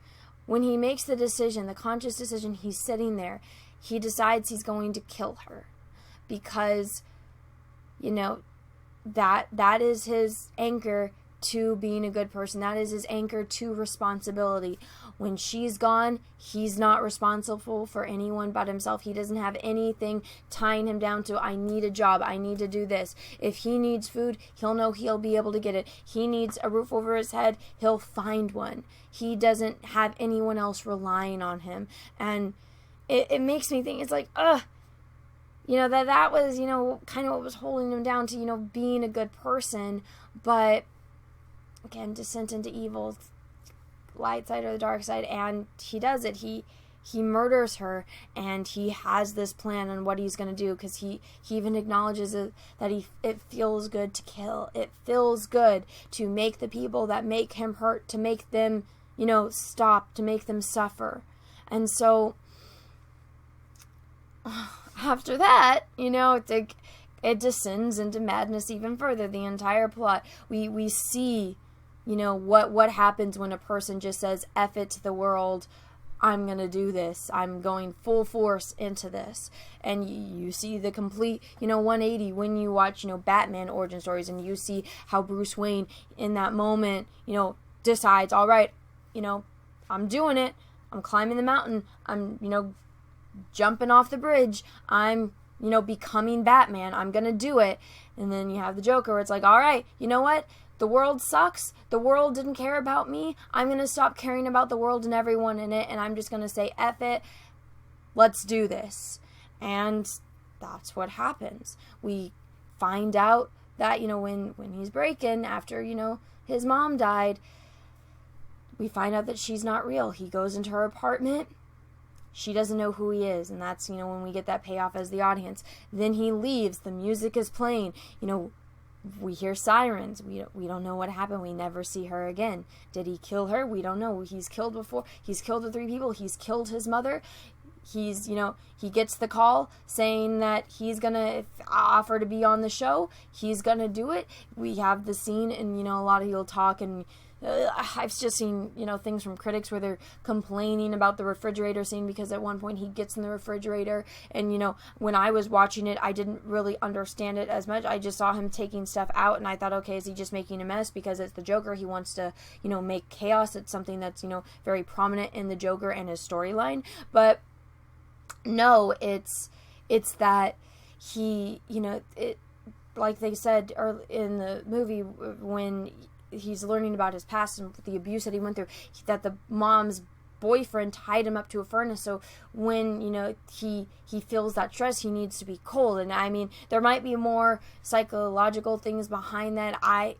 when he makes the decision, the conscious decision, he's sitting there, he decides he's going to kill her. Because, that is his anchor to being a good person. That is his anchor to responsibility. When she's gone, he's not responsible for anyone but himself. He doesn't have anything tying him down to, I need a job, I need to do this. If he needs food, he'll know he'll be able to get it. He needs a roof over his head, he'll find one. He doesn't have anyone else relying on him. And it makes me think, it's like, that was, kind of what was holding him down to, being a good person. But again, descent into evil, light side or the dark side, and he does it. He murders her, and he has this plan on what he's going to do, because he even acknowledges that it feels good to kill. It feels good to make the people that make him hurt, to make them, stop, to make them suffer. And so after that, it descends into madness even further. The entire plot, we see, what happens when a person just says, F it to the world, I'm going to do this. I'm going full force into this. And you see the complete, 180 when you watch, Batman origin stories, and you see how Bruce Wayne in that moment, decides, all right, I'm doing it. I'm climbing the mountain. I'm, jumping off the bridge. I'm, becoming Batman. I'm going to do it. And then you have the Joker where it's like, all right, you know what? The world sucks. The world didn't care about me. I'm going to stop caring about the world and everyone in it, and I'm just going to say, F it. Let's do this. And that's what happens. We find out that, when he's breaking after, his mom died, we find out that she's not real. He goes into her apartment. She doesn't know who he is, and that's, when we get that payoff as the audience. Then he leaves. The music is playing. We hear sirens. We don't know what happened. We never see her again. Did he kill her? We don't know. He's killed before. He's killed the 3 people. He's killed his mother. He's, he gets the call saying that he's going to offer to be on the show. He's going to do it. We have the scene, and, a lot of people talk, and I've just seen, things from critics where they're complaining about the refrigerator scene because at one point he gets in the refrigerator and, when I was watching it, I didn't really understand it as much. I just saw him taking stuff out and I thought, okay, is he just making a mess because it's the Joker? He wants to, make chaos. It's something that's, very prominent in the Joker and his storyline. But no, it's that he, like they said in the movie when he's learning about his past and the abuse that he went through, that the mom's boyfriend tied him up to a furnace. So when, he feels that stress, he needs to be cold. And I mean, there might be more psychological things behind that. I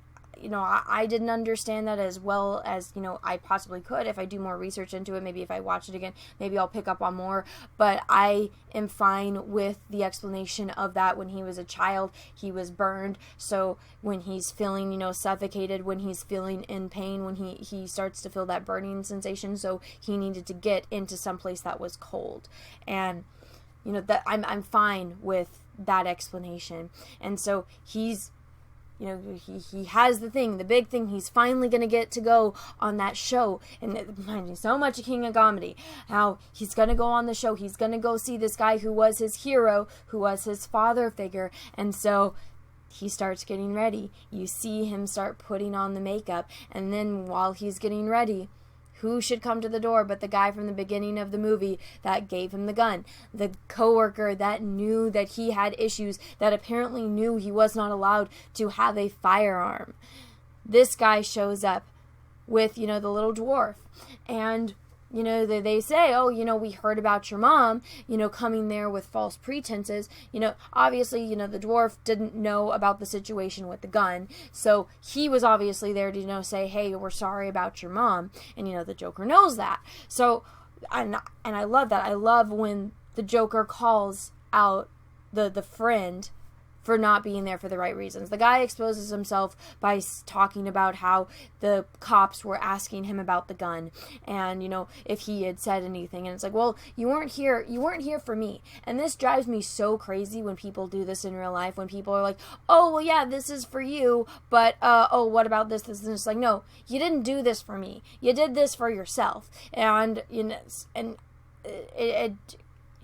didn't understand that as well as, I possibly could. If I do more research into it, maybe if I watch it again, maybe I'll pick up on more. But I am fine with the explanation of that. When he was a child, he was burned. So when he's feeling, suffocated, when he's feeling in pain, when he starts to feel that burning sensation, so he needed to get into some place that was cold. And, that I'm fine with that explanation. And so he's, he has the big thing. He's finally going to get to go on that show. And it reminds me so much of King of Comedy. How he's going to go on the show. He's going to go see this guy who was his hero, who was his father figure. And so he starts getting ready. You see him start putting on the makeup. And then while he's getting ready, who should come to the door but the guy from the beginning of the movie that gave him the gun? The coworker that knew that he had issues, that apparently knew he was not allowed to have a firearm. This guy shows up with, the little dwarf. And, they say, oh, we heard about your mom, coming there with false pretenses. Obviously, the dwarf didn't know about the situation with the gun. So he was obviously there to, say, hey, we're sorry about your mom. And, the Joker knows that. So, and I love that. I love when the Joker calls out the friend for not being there for the right reasons. The guy exposes himself by talking about how the cops were asking him about the gun and, if he had said anything. And it's like, well, you weren't here for me. And this drives me so crazy when people do this in real life, when people are like, oh, well, yeah, this is for you, but, oh, what about this? And it's like, no, you didn't do this for me. You did this for yourself. And,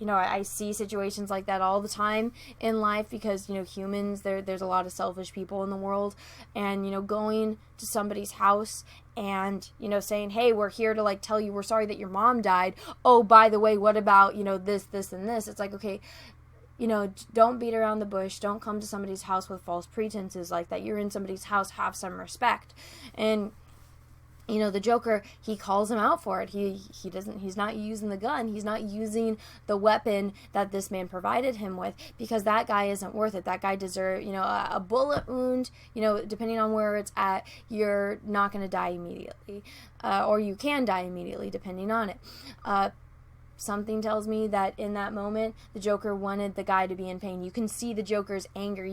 I see situations like that all the time in life because, humans, there's a lot of selfish people in the world. And, going to somebody's house and, saying, hey, we're here to, tell you we're sorry that your mom died. Oh, by the way, what about, this, and this? It's like, okay, don't beat around the bush. Don't come to somebody's house with false pretenses like that. You're in somebody's house. Have some respect. And the Joker, he calls him out for it. He's not using the gun. He's not using the weapon that this man provided him with because that guy isn't worth it. That guy deserves, a bullet wound, depending on where it's at, you're not going to die immediately. Or you can die immediately, depending on it. Something tells me that in that moment, the Joker wanted the guy to be in pain. You can see the Joker's anger,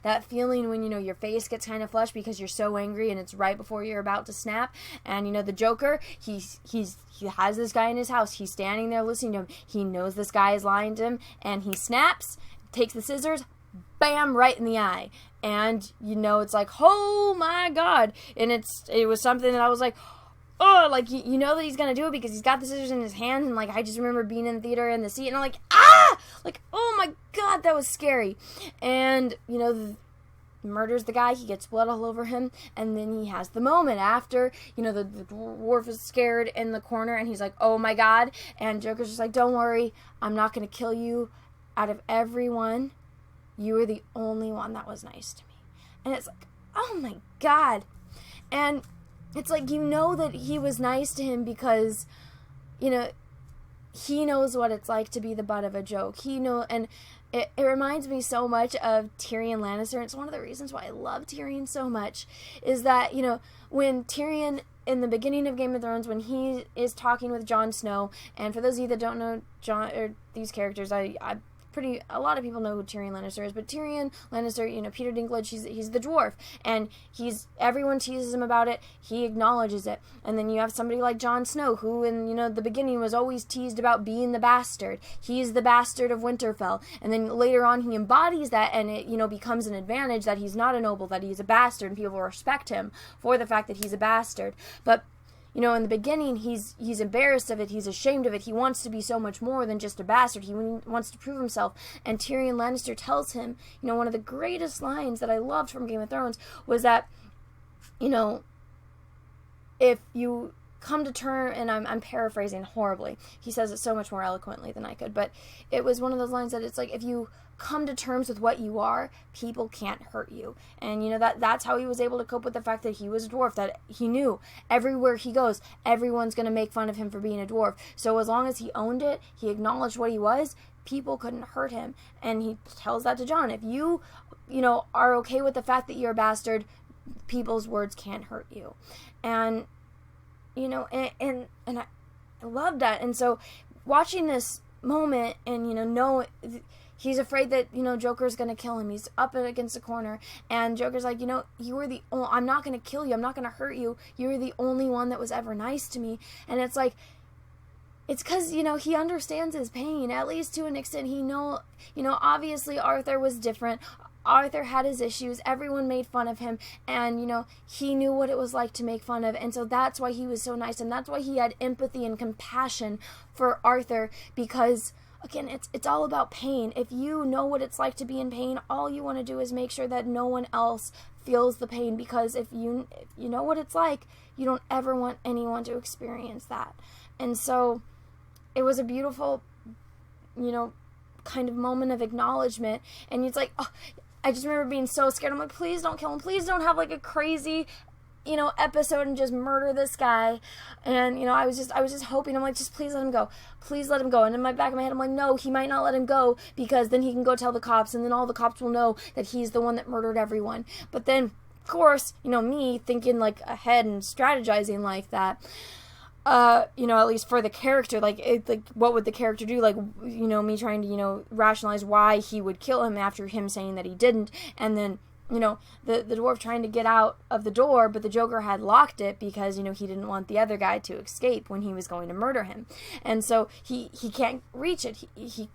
that feeling when, your face gets kind of flushed because you're so angry and it's right before you're about to snap. And, the Joker, he has this guy in his house. He's standing there listening to him. He knows this guy is lying to him and he snaps, takes the scissors, bam, right in the eye. And, it's like, oh my God. And it was something that I was like, oh, you know that he's gonna do it because he's got the scissors in his hand, and, I just remember being in the theater in the seat, and I'm like, ah! Oh my God, that was scary. And, murders the guy, he gets blood all over him, and then he has the moment after, the dwarf is scared in the corner, and he's like, oh my God, and Joker's just like, don't worry, I'm not gonna kill you. Out of everyone, you were the only one that was nice to me. And it's like, oh my God. And it's like, that he was nice to him because, he knows what it's like to be the butt of a joke. And it reminds me so much of Tyrion Lannister. It's one of the reasons why I love Tyrion so much, is that, when Tyrion, in the beginning of Game of Thrones, when he is talking with Jon Snow, and for those of you that don't know these characters, a lot of people know who Tyrion Lannister is, but Tyrion Lannister, Peter Dinklage, he's the dwarf, and everyone teases him about it, he acknowledges it, and then you have somebody like Jon Snow, who in, the beginning was always teased about being the bastard. He's the bastard of Winterfell, and then later on he embodies that, and it, becomes an advantage that he's not a noble, that he's a bastard, and people respect him for the fact that he's a bastard. But in the beginning, he's embarrassed of it, he's ashamed of it, he wants to be so much more than just a bastard, he wants to prove himself, and Tyrion Lannister tells him, one of the greatest lines that I loved from Game of Thrones was that, if you come to terms, and I'm paraphrasing horribly, he says it so much more eloquently than I could, but it was one of those lines that it's like, if you come to terms with what you are, people can't hurt you. And that's how he was able to cope with the fact that he was a dwarf, that he knew everywhere he goes, everyone's going to make fun of him for being a dwarf. So as long as he owned it, he acknowledged what he was, people couldn't hurt him. And he tells that to Jon. If you are okay with the fact that you're a bastard, people's words can't hurt you. And and I love that. And so watching this moment, and he's afraid that, Joker's going to kill him. He's up against the corner. And Joker's like, you were I'm not going to kill you. I'm not going to hurt you. You were the only one that was ever nice to me. And it's like, it's because, he understands his pain, at least to an extent. Obviously Arthur was different. Arthur had his issues. Everyone made fun of him. And, he knew what it was like to make fun of. And so that's why he was so nice. And that's why he had empathy and compassion for Arthur, because again, it's all about pain. If you know what it's like to be in pain, all you want to do is make sure that no one else feels the pain, because if you know what it's like, you don't ever want anyone to experience that. And so it was a beautiful, kind of moment of acknowledgement. And it's like, I just remember being so scared. I'm like, please don't kill him. Please don't have like a crazy episode and just murder this guy. And, I was just hoping, I'm like, just please let him go. Please let him go. And in my back of my head, I'm like, no, he might not let him go, because then he can go tell the cops, and then all the cops will know that he's the one that murdered everyone. But then, of course, me thinking like ahead and strategizing like that, at least for the character, like what would the character do? Like, me trying to, rationalize why he would kill him after him saying that he didn't. And then, the dwarf trying to get out of the door, but the Joker had locked it because, he didn't want the other guy to escape when he was going to murder him. And so he can't reach it. He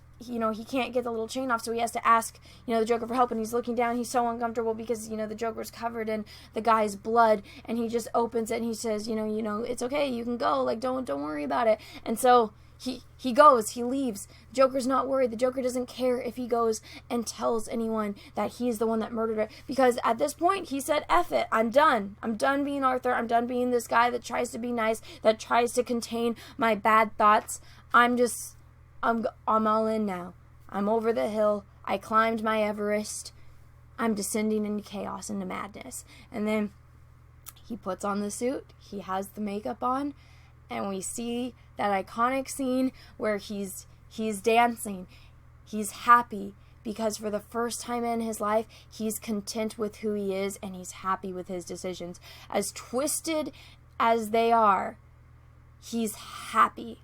can't get the little chain off, so he has to ask, the Joker for help, and he's looking down, he's so uncomfortable because, the Joker's covered in the guy's blood, and he just opens it, and he says, it's okay, you can go, like, don't worry about it. And so he goes, he leaves. Joker's not worried. The Joker doesn't care if he goes and tells anyone that he's the one that murdered her, because at this point he said, F it, I'm done being Arthur, I'm done being this guy that tries to be nice, that tries to contain my bad thoughts. I'm all in now. I'm over the hill. I climbed my Everest. I'm descending into chaos, into madness. And then he puts on the suit. He has the makeup on. And we see that iconic scene where he's dancing. He's happy because for the first time in his life, he's content with who he is, and he's happy with his decisions. As twisted as they are, he's happy.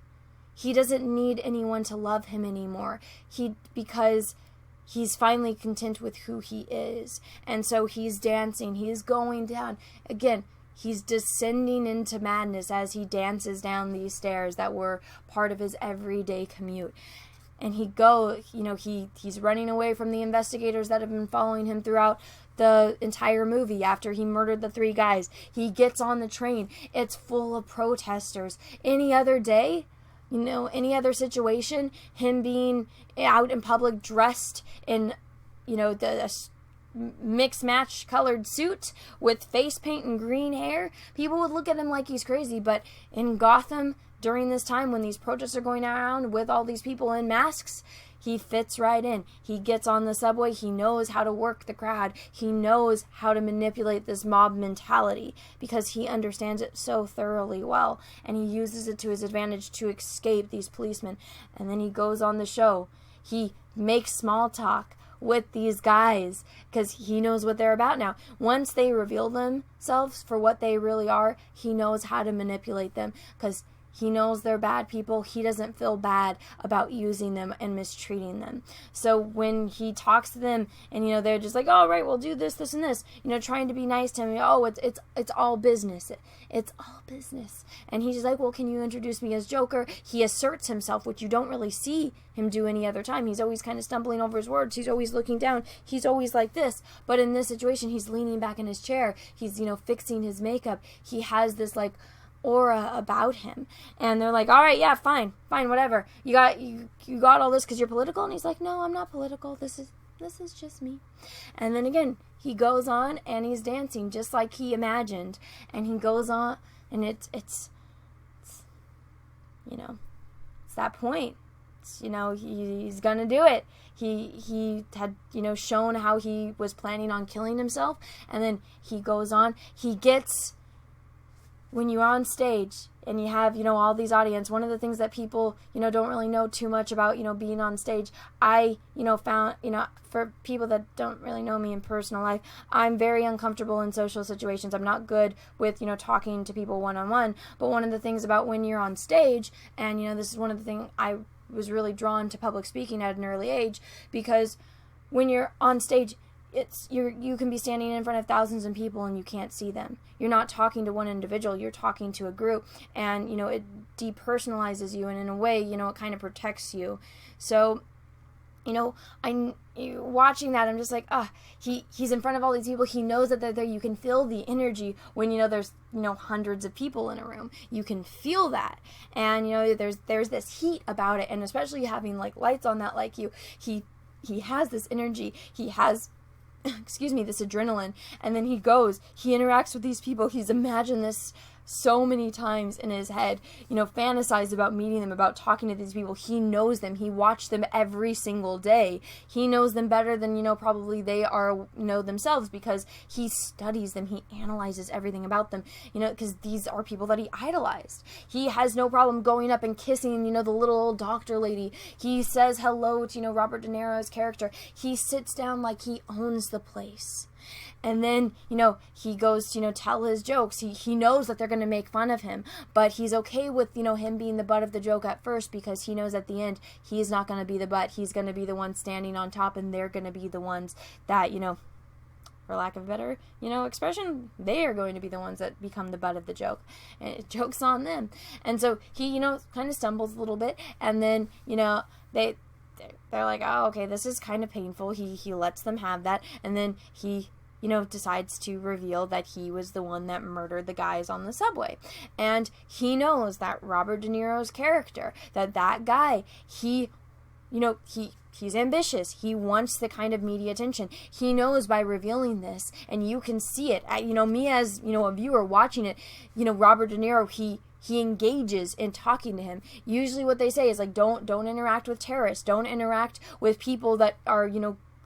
He doesn't need anyone to love him anymore. Because he's finally content with who he is. And so he's dancing. He's going down. Again, he's descending into madness as he dances down these stairs that were part of his everyday commute. And he's running away from the investigators that have been following him throughout the entire movie after he murdered the 3 guys. He gets on the train. It's full of protesters. Any other day, any other situation, him being out in public dressed in, the mixed match colored suit with face paint and green hair, people would look at him like he's crazy. But in Gotham, during this time when these protests are going around with all these people in masks, He fits right in. He gets on the subway. He knows how to work the crowd. He knows how to manipulate this mob mentality because he understands it so thoroughly well. And he uses it to his advantage to escape these policemen. And then he goes on the show. He makes small talk with these guys because he knows what they're about now. Once they reveal themselves for what they really are, he knows how to manipulate them because he knows they're bad people. He doesn't feel bad about using them and mistreating them. So when he talks to them and, they're just like, oh, right, we'll do this, this, and this, trying to be nice to him. Oh, it's all business. It's all business. And he's just like, well, can you introduce me as Joker? He asserts himself, which you don't really see him do any other time. He's always kind of stumbling over his words. He's always looking down. He's always like this. But in this situation, he's leaning back in his chair. He's, fixing his makeup. He has this, aura about him, and they're like, all right, yeah, fine, whatever, you got all this because you're political. And he's like, no, I'm not political, this is just me. And then again, he goes on and he's dancing just like he imagined, and he goes on, and it's that point. He's gonna do it. He had shown how he was planning on killing himself, and then he goes on. When you're on stage and you have, all these audience, one of the things that people, don't really know too much about, being on stage, I, found, for people that don't really know me in personal life, I'm very uncomfortable in social situations. I'm not good with, talking to people one-on-one. But one of the things about when you're on stage, and, this is one of the things I was really drawn to public speaking at an early age, because when you're on stage, you can be standing in front of thousands of people and you can't see them. You're not talking to one individual, you're talking to a group, and it depersonalizes you, and in a way, it kind of protects you. So, I'm watching that, I'm just like, he's in front of all these people. He knows that they're there. You can feel the energy when there's hundreds of people in a room. You can feel that, and there's this heat about it, and especially having lights on that, he has this energy. He has this adrenaline, and then he interacts with these people. He's imagined this so many times in his head, fantasized about meeting them, about talking to these people. He knows them. He watched them every single day. He knows them better than, probably they are, themselves, because he studies them. He analyzes everything about them, because these are people that he idolized. He has no problem going up and kissing, the little old doctor lady. He says hello to, Robert De Niro's character. He sits down like he owns the place. And then, he goes to, tell his jokes. He knows that they're going to make fun of him, but he's okay with, him being the butt of the joke at first, because he knows at the end he's not going to be the butt. He's going to be the one standing on top, and they're going to be the ones that, for lack of a better, expression, they are going to be the ones that become the butt of the joke. And it joke's on them. And so he, kind of stumbles a little bit, and then, they're like, oh, okay, this is kind of painful. He lets them have that, and then he decides to reveal that he was the one that murdered the guys on the subway. And he knows that Robert De Niro's character, that guy, he's ambitious. He wants the kind of media attention. He knows by revealing this, and you can see it. Me as, a viewer watching it, Robert De Niro, he engages in talking to him. Usually what they say is don't interact with terrorists. Don't interact with people that are,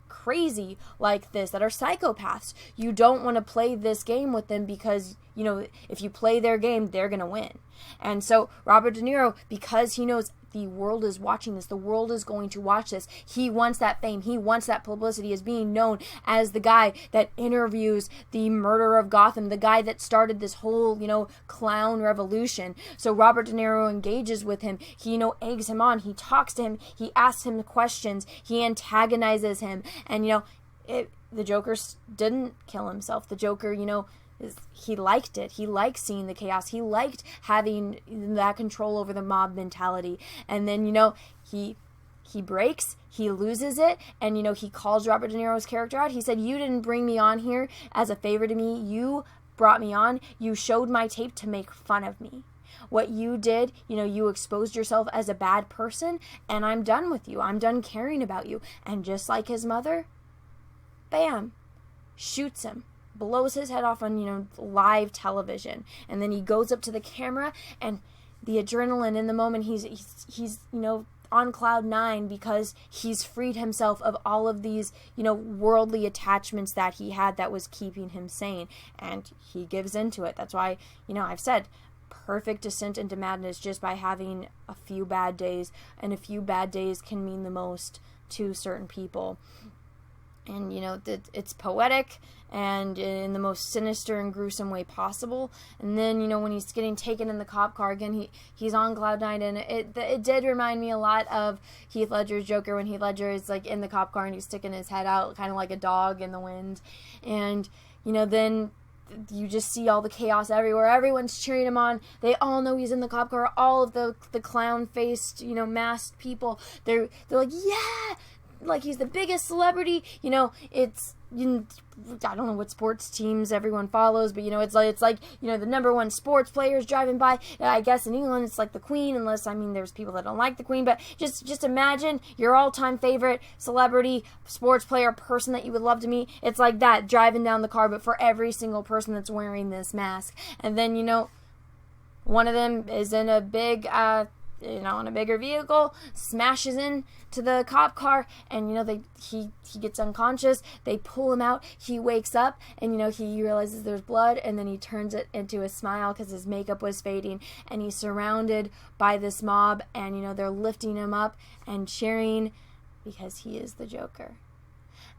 crazy like this, that are psychopaths. You don't want to play this game with them, because if you play their game, they're gonna win. And so Robert De Niro, because he knows the world is watching this, the world is going to watch this, he wants that fame, he wants that publicity, as being known as the guy that interviews the murderer of Gotham, the guy that started this whole clown revolution. So Robert De Niro engages with him. He eggs him on. He talks to him. He asks him questions. He antagonizes him. And the Joker didn't kill himself. The Joker he liked it. He liked seeing the chaos. He liked having that control over the mob mentality. And then, he breaks, he loses it, and, he calls Robert De Niro's character out. He said, you didn't bring me on here as a favor to me. You brought me on. You showed my tape to make fun of me. What you did, you exposed yourself as a bad person, and I'm done with you. I'm done caring about you. And just like his mother, bam, shoots him. Blows his head off on, live television. And then he goes up to the camera, and the adrenaline in the moment, he's on cloud nine because he's freed himself of all of these, worldly attachments that he had that was keeping him sane. And he gives into it. That's why, I've said, perfect descent into madness just by having a few bad days. And a few bad days can mean the most to certain people. And, it's poetic and in the most sinister and gruesome way possible. And then, when he's getting taken in the cop car again, he's on cloud nine. And it did remind me a lot of Heath Ledger's Joker, when Heath Ledger is like in the cop car and he's sticking his head out kind of like a dog in the wind. And, then you just see all the chaos everywhere. Everyone's cheering him on. They all know he's in the cop car. All of the clown-faced, masked people, they're like, yeah! Like he's the biggest celebrity. It's, I don't know what sports teams everyone follows, but it's like the number one sports players driving by. I guess in England it's like the Queen, unless there's people that don't like the Queen. But just imagine your all-time favorite celebrity, sports player, person that you would love to meet. It's like that, driving down the car, but for every single person that's wearing this mask. And then one of them is in a big in a bigger vehicle, smashes in to the cop car, and he gets unconscious. They pull him out. He wakes up, and he realizes there's blood, and then he turns it into a smile because his makeup was fading, and he's surrounded by this mob, and they're lifting him up and cheering because he is the Joker.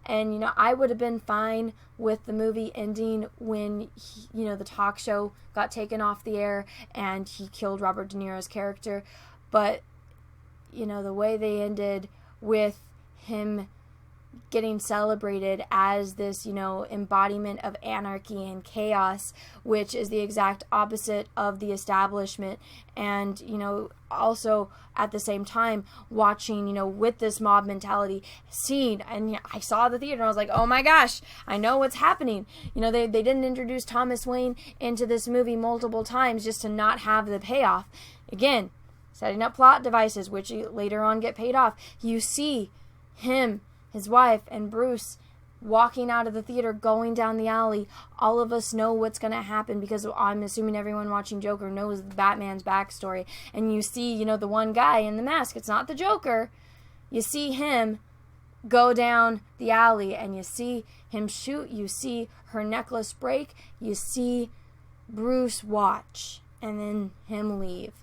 And I would have been fine with the movie ending when the talk show got taken off the air and he killed Robert De Niro's character. But the way they ended with him getting celebrated as this, embodiment of anarchy and chaos, which is the exact opposite of the establishment. And, also at the same time watching, with this mob mentality, seeing, and I saw the theater and I was like, oh my gosh, I know what's happening. They didn't introduce Thomas Wayne into this movie multiple times just to not have the payoff. Again, setting up plot devices, which later on get paid off. You see him, his wife, and Bruce walking out of the theater, going down the alley. All of us know what's going to happen because I'm assuming everyone watching Joker knows Batman's backstory. And you see, the one guy in the mask. It's not the Joker. You see him go down the alley and you see him shoot. You see her necklace break. You see Bruce watch and then him leave.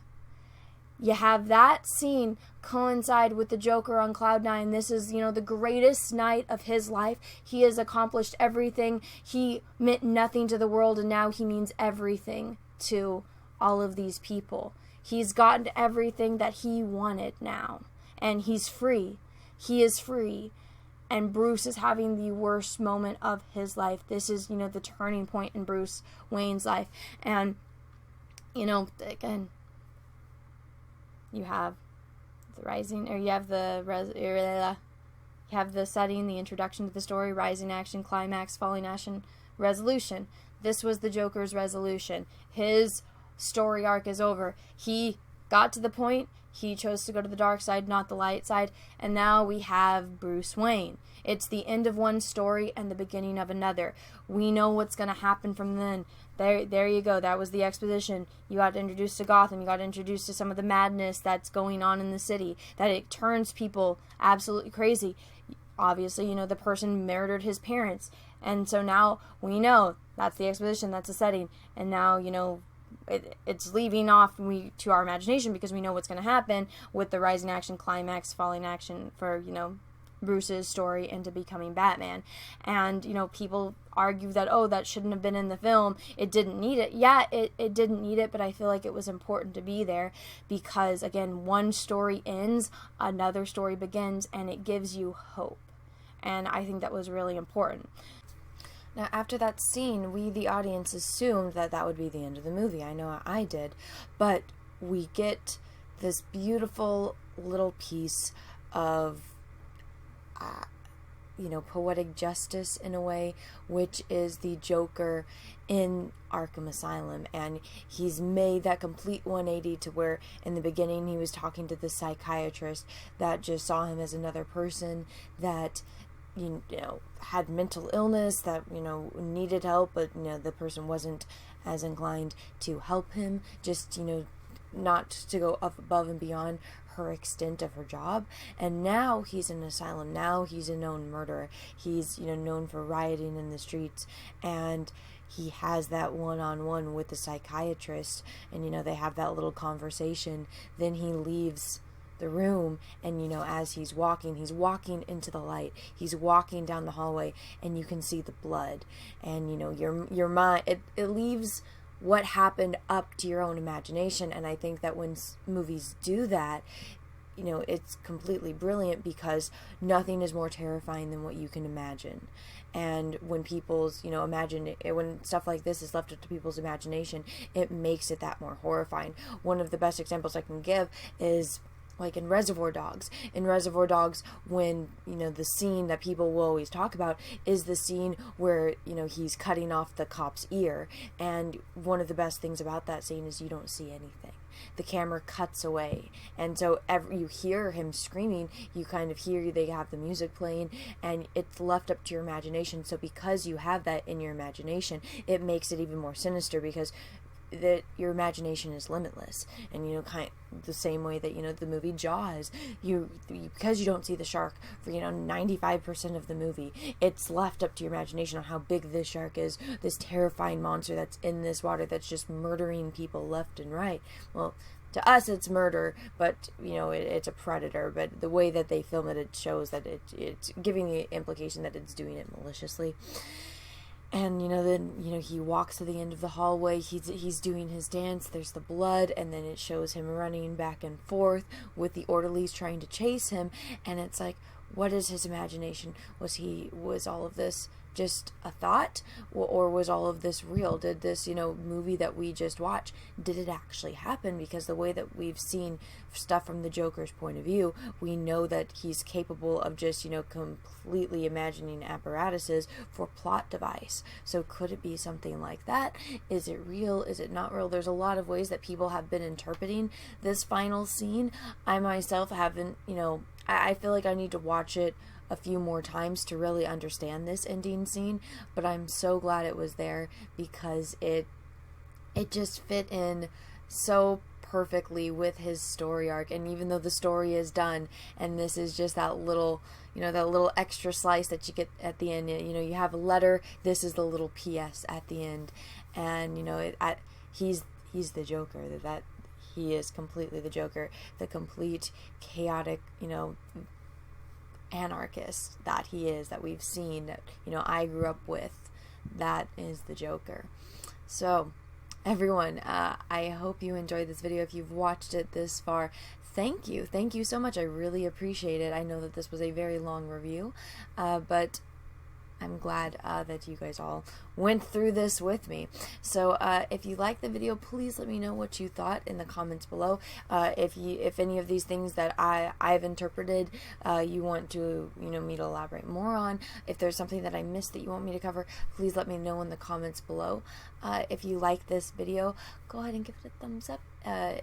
You have that scene coincide with the Joker on cloud nine. This is, the greatest night of his life. He has accomplished everything. He meant nothing to the world, and now he means everything to all of these people. He's gotten everything that he wanted now, and he's free. He is free. And Bruce is having the worst moment of his life. This is, the turning point in Bruce Wayne's life. And, again, you have the rising, or you have the setting, the introduction to the story, rising action, climax, falling action, resolution. This was the Joker's resolution. His story arc is over. He got to the point. He chose to go to the dark side, not the light side. And now we have Bruce Wayne. It's the end of one story and the beginning of another. We know what's going to happen from then. There you go. That was the exposition. You got introduced to Gotham. You got introduced to some of the madness that's going on in the city. That it turns people absolutely crazy. Obviously, the person murdered his parents. And so now we know that's the exposition. That's the setting. And now, it's leaving off to our imagination because we know what's going to happen with the rising action, climax, falling action for, Bruce's story into becoming Batman. And, people argue that, that shouldn't have been in the film. It didn't need it. Yeah, it didn't need it, but I feel like it was important to be there because, again, one story ends, another story begins, and it gives you hope. And I think that was really important. Now, after that scene, we, the audience, assumed that would be the end of the movie. I know I did. But we get this beautiful little piece of poetic justice in a way, which is the Joker in Arkham Asylum. And he's made that complete 180 to where in the beginning he was talking to the psychiatrist that just saw him as another person that had mental illness, that needed help, but the person wasn't as inclined to help him, just not to go up above and beyond her extent of her job, and now he's in an asylum. Now he's a known murderer. He's, you know, known for rioting in the streets, and he has that one-on-one with the psychiatrist, and, you know, they have that little conversation. Then he leaves the room, and, you know, as he's walking into the light, he's walking down the hallway, and you can see the blood, and, you know, your mind, it leaves what happened up to your own imagination. And I think that when movies do that, you know, it's completely brilliant, because nothing is more terrifying than what you can imagine. And when people's, you know, when stuff like this is left up to people's imagination, it makes it that more horrifying. One of the best examples I can give is like in Reservoir Dogs. In Reservoir Dogs, when, you know, the scene that people will always talk about is the scene where, you know, he's cutting off the cop's ear. And one of the best things about that scene is you don't see anything. The camera cuts away, and so you hear him screaming, you kind of hear, they have the music playing, and it's left up to your imagination. So because you have that in your imagination, it makes it even more sinister, because your imagination is limitless. And, you know, kind of the same way that, you know, the movie Jaws, because you don't see the shark for, you know, 95% of the movie, it's left up to your imagination on how big this shark is, this terrifying monster that's in this water that's just murdering people left and right. Well, to us it's murder, but, you know, it's a predator. But the way that they film it, it shows that it's giving the implication that it's doing it maliciously. And, you know, then, you know, he walks to the end of the hallway, he's doing his dance, there's the blood, and then it shows him running back and forth with the orderlies trying to chase him, and it's like, what is his imagination? Was all of this just a thought, or was all of this real? Did this, you know, movie that we just watched, did it actually happen? Because the way that we've seen stuff from the Joker's point of view, we know that he's capable of just, you know, completely imagining apparatuses for plot device. So could it be something like that? Is it real? Is it not real? There's a lot of ways that people have been interpreting this final scene. I myself haven't, you know, I feel like I need to watch it a few more times to really understand this ending scene, but I'm so glad it was there, because it just fit in so perfectly with his story arc. And even though the story is done, and this is just that little, you know, that little extra slice that you get at the end, you know, you have a letter, this is the little PS at the end, and, you know, he's the Joker, that he is completely the Joker, the complete chaotic, you know, anarchist that he is, that we've seen, that, you know, I grew up with. That is the Joker. So everyone, I hope you enjoyed this video. If you've watched it this far, thank you so much. I really appreciate it. I know that this was a very long review, but I'm glad that you guys all went through this with me. So if you liked the video, please let me know what you thought in the comments below. If any of these things that I've interpreted you want to, you know, me to elaborate more on, if there's something that I missed that you want me to cover, please let me know in the comments below. If you like this video, go ahead and give it a thumbs up.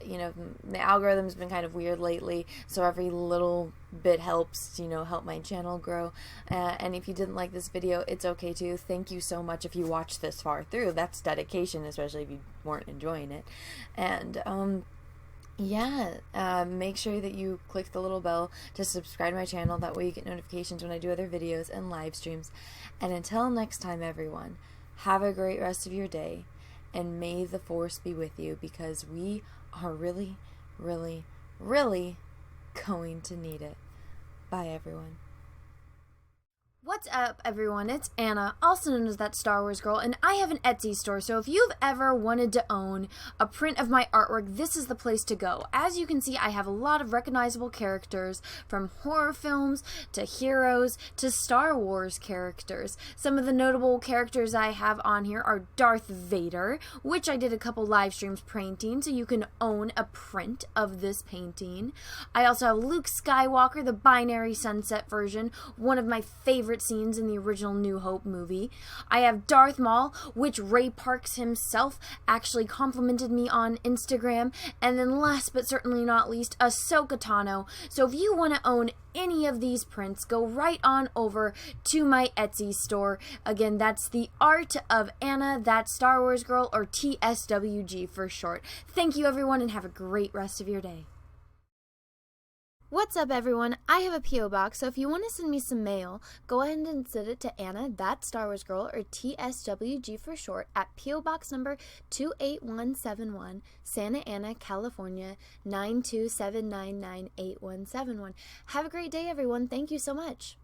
You know, the algorithm's been kind of weird lately, so every little bit helps, you know, help my channel grow. And if you didn't like this video, it's okay too. Thank you so much if you watched this far through. That's dedication, especially if you weren't enjoying it. And yeah, make sure that you click the little bell to subscribe to my channel. That way you get notifications when I do other videos and live streams. And until next time, everyone, have a great rest of your day, and may the force be with you, because we are really, really, really going to need it. Bye, everyone. What's up, everyone? It's Anna, also known as That Star Wars Girl, and I have an Etsy store, so if you've ever wanted to own a print of my artwork, this is the place to go. As you can see, I have a lot of recognizable characters, from horror films to heroes to Star Wars characters. Some of the notable characters I have on here are Darth Vader, which I did a couple live streams painting, so you can own a print of this painting. I also have Luke Skywalker, the binary sunset version, one of my favorite scenes in the original New Hope movie. I have Darth Maul, which Ray Parks himself actually complimented me on Instagram. And then last but certainly not least, Ahsoka Tano. So if you want to own any of these prints, go right on over to my Etsy store. Again, that's The Art of Anna, That Star Wars Girl, or TSWG for short. Thank you, everyone, and have a great rest of your day. What's up, everyone? I have a P.O. box, so if you want to send me some mail, go ahead and send it to Anna, that's Star Wars Girl, or TSWG for short, at P.O. Box number 28171, Santa Ana, California, 927998171. Have a great day, everyone. Thank you so much.